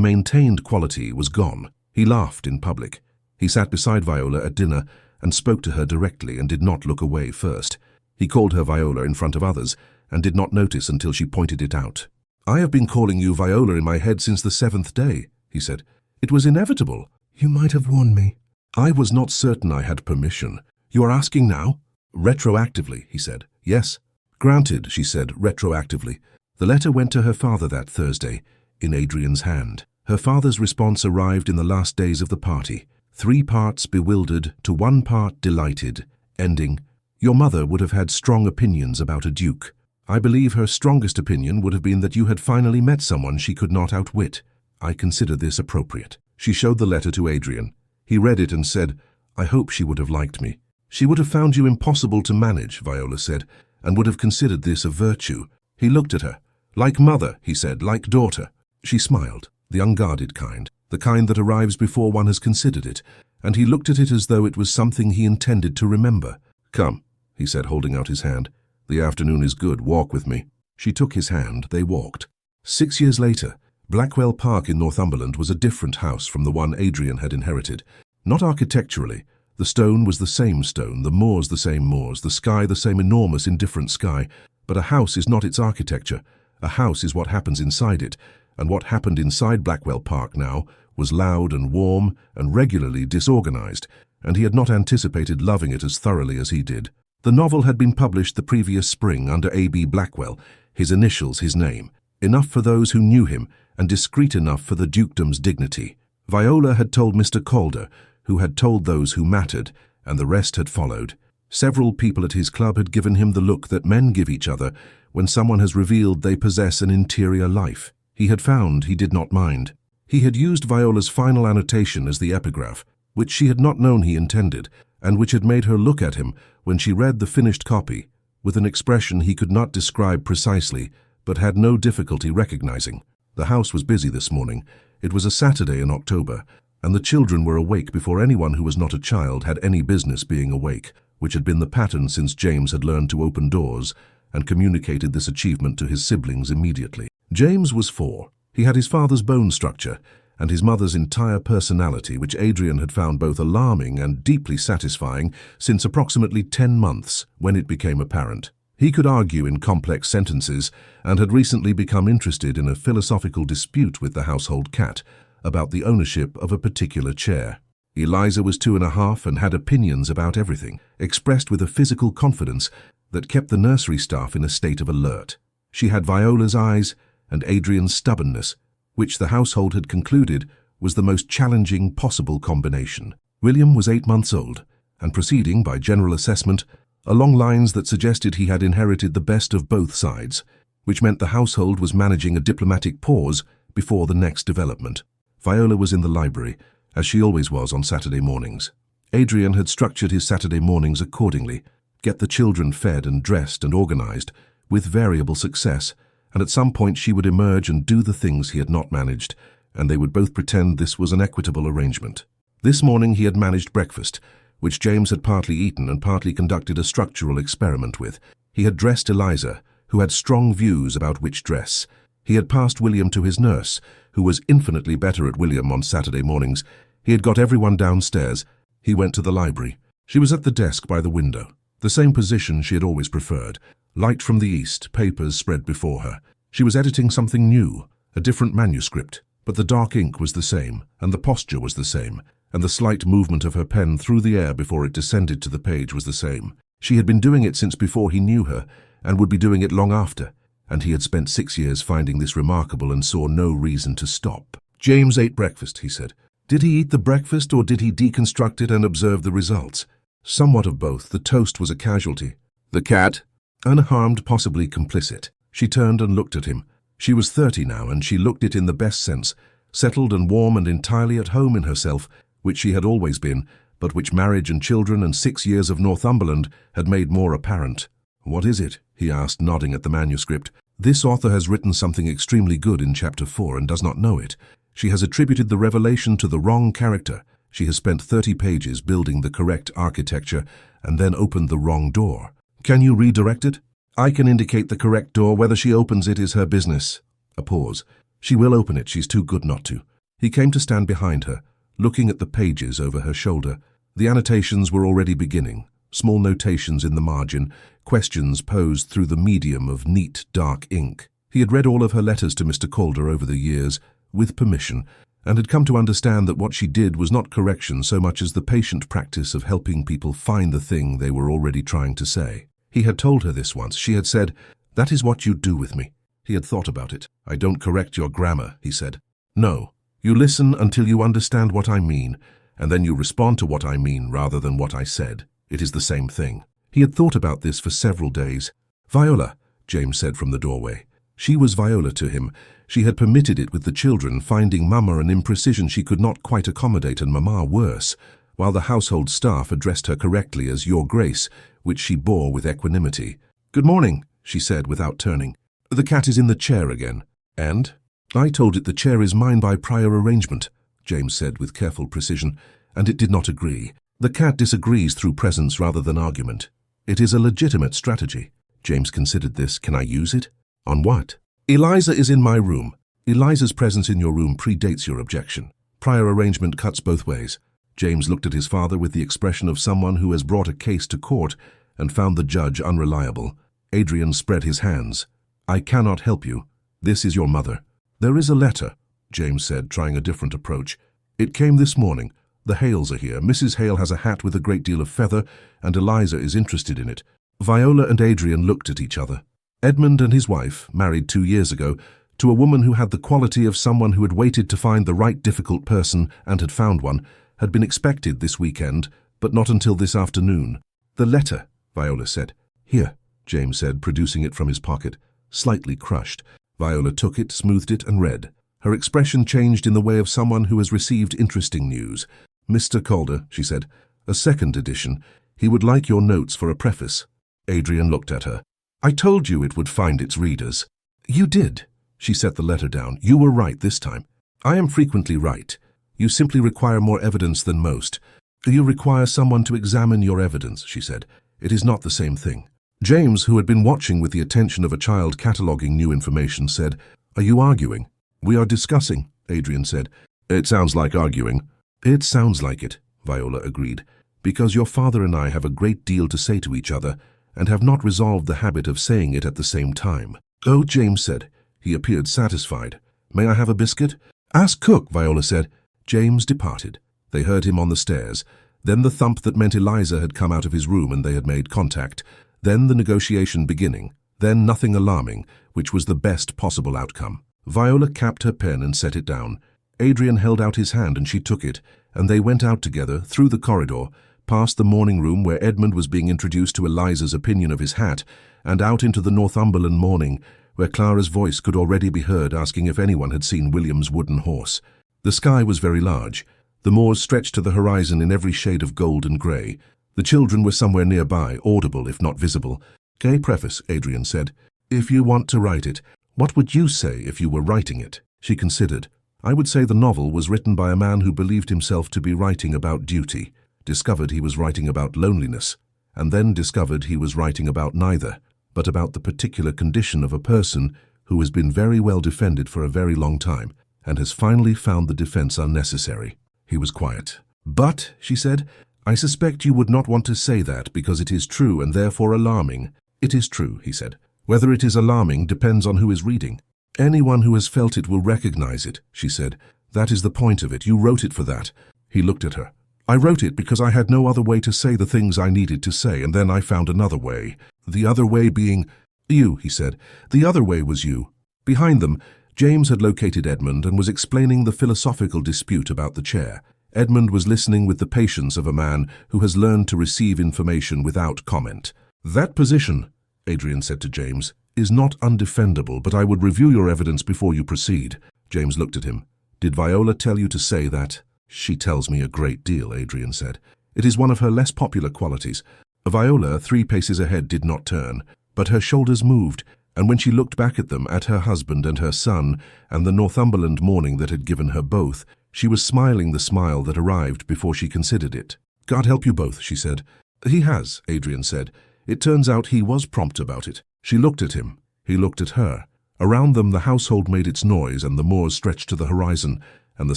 maintained quality was gone. He laughed in public. He sat beside Viola at dinner and spoke to her directly and did not look away first. He called her Viola in front of others and did not notice until she pointed it out. "I have been calling you Viola in my head since the 7th day," he said. "It was inevitable." "You might have warned me." "I was not certain I had permission." "You are asking now?" "Retroactively," he said. "Yes." "Granted," she said, retroactively. The letter went to her father that Thursday, in Adrian's hand. Her father's response arrived in the last days of the party. 3 parts bewildered to 1 part delighted, ending, "Your mother would have had strong opinions about a duke. I believe her strongest opinion would have been that you had finally met someone she could not outwit. I consider this appropriate." She showed the letter to Adrian. He read it and said, "I hope she would have liked me." "She would have found you impossible to manage," Viola said, "and would have considered this a virtue." He looked at her. "Like mother," he said, "like daughter." She smiled, the unguarded kind, the kind that arrives before one has considered it, and he looked at it as though it was something he intended to remember. "Come," he said, holding out his hand. "The afternoon is good. Walk with me." She took his hand. They walked. 6 years later, Blackwell Park in Northumberland was a different house from the one Adrian had inherited. Not architecturally. The stone was the same stone, the moors the same moors, the sky the same enormous, indifferent sky. But a house is not its architecture. A house is what happens inside it, and what happened inside Blackwell Park now was loud and warm and regularly disorganized, and he had not anticipated loving it as thoroughly as he did. The novel had been published the previous spring under A.B. Blackwell, his initials, his name, enough for those who knew him and discreet enough for the dukedom's dignity. Viola had told Mr. Calder, who had told those who mattered, and the rest had followed. Several people at his club had given him the look that men give each other when someone has revealed they possess an interior life. He had found he did not mind. He had used Viola's final annotation as the epigraph, which she had not known he intended, and which had made her look at him when she read the finished copy, with an expression he could not describe precisely, but had no difficulty recognizing. The house was busy this morning. It was a Saturday in October, and the children were awake before anyone who was not a child had any business being awake, which had been the pattern since James had learned to open doors and communicated this achievement to his siblings immediately. James was 4. He had his father's bone structure and his mother's entire personality, which Adrian had found both alarming and deeply satisfying since approximately 10 months, when it became apparent. He could argue in complex sentences and had recently become interested in a philosophical dispute with the household cat about the ownership of a particular chair. Eliza was 2.5 and had opinions about everything, expressed with a physical confidence that kept the nursery staff in a state of alert. She had Viola's eyes and Adrian's stubbornness, which the household had concluded was the most challenging possible combination. William was 8 months old, and proceeding by general assessment along lines that suggested he had inherited the best of both sides, which meant the household was managing a diplomatic pause before the next development. Viola was in the library, as she always was on Saturday mornings. Adrian had structured his Saturday mornings accordingly, get the children fed and dressed and organized, with variable success, and at some point she would emerge and do the things he had not managed, and they would both pretend this was an equitable arrangement. This morning he had managed breakfast, which James had partly eaten and partly conducted a structural experiment with. He had dressed Eliza, who had strong views about which dress. He had passed William to his nurse, who was infinitely better at William on Saturday mornings. He had got everyone downstairs. He went to the library. She was at the desk by the window, the same position she had always preferred. Light from the east, papers spread before her. She was editing something new, a different manuscript, but the dark ink was the same, and the posture was the same, and the slight movement of her pen through the air before it descended to the page was the same. She had been doing it since before he knew her, and would be doing it long after, and he had spent 6 years finding this remarkable and saw no reason to stop. James ate breakfast, he said. Did he eat the breakfast, or did he deconstruct it and observe the results? Somewhat of both. The toast was a casualty. The cat? Unharmed, possibly complicit. She turned and looked at him. She was 30 now, and she looked it in the best sense, settled and warm and entirely at home in herself, which she had always been, but which marriage and children and 6 years of Northumberland had made more apparent. What is it? He asked, nodding at the manuscript. This author has written something extremely good in chapter 4 and does not know it. She has attributed the revelation to the wrong character. She has spent 30 pages building the correct architecture and then opened the wrong door. Can you redirect it? I can indicate the correct door. Whether she opens it is her business. A pause. She will open it. She's too good not to. He came to stand behind her, looking at the pages over her shoulder. The annotations were already beginning. Small notations in the margin, questions posed through the medium of neat, dark ink. He had read all of her letters to Mr. Calder over the years, with permission, and had come to understand that what she did was not correction so much as the patient practice of helping people find the thing they were already trying to say. He had told her this once. She had said, "That is what you do with me." He had thought about it. "I don't correct your grammar," he said. "No, you listen until you understand what I mean, and then you respond to what I mean rather than what I said. It is the same thing." He had thought about this for several days. "Viola," James said from the doorway. She was Viola to him. She had permitted it with the children, finding Mama an imprecision she could not quite accommodate and Mama worse, while the household staff addressed her correctly as Your Grace, which she bore with equanimity. "Good morning," she said without turning. "The cat is in the chair again." "And?" "I told it the chair is mine by prior arrangement," James said with careful precision, "and it did not agree. The cat disagrees through presence rather than argument. It is a legitimate strategy." James considered this. "Can I use it?" "On what?" "Eliza is in my room. Eliza's presence in your room predates your objection. Prior arrangement cuts both ways." James looked at his father with the expression of someone who has brought a case to court and found the judge unreliable. Adrian spread his hands. "I cannot help you. This is your mother." "There is a letter," James said, trying a different approach. "It came this morning. The Hales are here. Mrs. Hale has a hat with a great deal of feather, and Eliza is interested in it." Viola and Adrian looked at each other. Edmund and his wife, married 2 years ago, to a woman who had the quality of someone who had waited to find the right difficult person and had found one, had been expected this weekend, but not until this afternoon. "The letter," Viola said. "Here," James said, producing it from his pocket, slightly crushed. Viola took it, smoothed it, and read. Her expression changed in the way of someone who has received interesting news. "Mr. Calder," she said, "a second edition. He would like your notes for a preface." Adrian looked at her. "I told you it would find its readers." "You did." She set the letter down. "You were right this time. I am frequently right. You simply require more evidence than most. You require someone to examine your evidence," she said. "It is not the same thing." James, who had been watching with the attention of a child cataloguing new information, said, "Are you arguing?" "We are discussing," Adrian said. "It sounds like arguing." "It sounds like it," Viola agreed, "because your father and I have a great deal to say to each other and have not resolved the habit of saying it at the same time." "Oh," James said. He appeared satisfied. "May I have a biscuit?" "Ask cook," Viola said. James departed. They heard him on the stairs. Then the thump that meant Eliza had come out of his room and they had made contact. Then the negotiation beginning. Then nothing alarming, which was the best possible outcome. Viola capped her pen and set it down. Adrian held out his hand and she took it, and they went out together, through the corridor, past the morning room where Edmund was being introduced to Eliza's opinion of his hat, and out into the Northumberland morning, where Clara's voice could already be heard asking if anyone had seen William's wooden horse. The sky was very large. The moors stretched to the horizon in every shade of gold and grey. The children were somewhere nearby, audible if not visible. "Gay preface," Adrian said. "If you want to write it, what would you say if you were writing it?" She considered. "I would say the novel was written by a man who believed himself to be writing about duty, discovered he was writing about loneliness, and then discovered he was writing about neither, but about the particular condition of a person who has been very well defended for a very long time, and has finally found the defense unnecessary." He was quiet. "But," she said, "I suspect you would not want to say that because it is true and therefore alarming." "It is true," he said. "Whether it is alarming depends on who is reading." "Anyone who has felt it will recognize it," she said. "That is the point of it. You wrote it for that." He looked at her. "I wrote it because I had no other way to say the things I needed to say, and then I found another way. The other way being you," he said. "The other way was you." Behind them, James had located Edmund and was explaining the philosophical dispute about the chair. Edmund was listening with the patience of a man who has learned to receive information without comment. "That position," Adrian said to James, "is not undefendable, but I would review your evidence before you proceed." James looked at him. "Did Viola tell you to say that?" "She tells me a great deal," Adrian said. "It is one of her less popular qualities." Viola, 3 paces ahead, did not turn, but her shoulders moved, and when she looked back at them, at her husband and her son, and the Northumberland morning that had given her both, she was smiling the smile that arrived before she considered it. "God help you both," she said. "He has," Adrian said. "It turns out he was prompt about it." She looked at him. He looked at her. Around them the household made its noise, and the moors stretched to the horizon, and the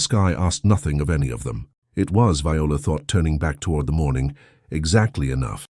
sky asked nothing of any of them. It was, Viola thought, turning back toward the morning, exactly enough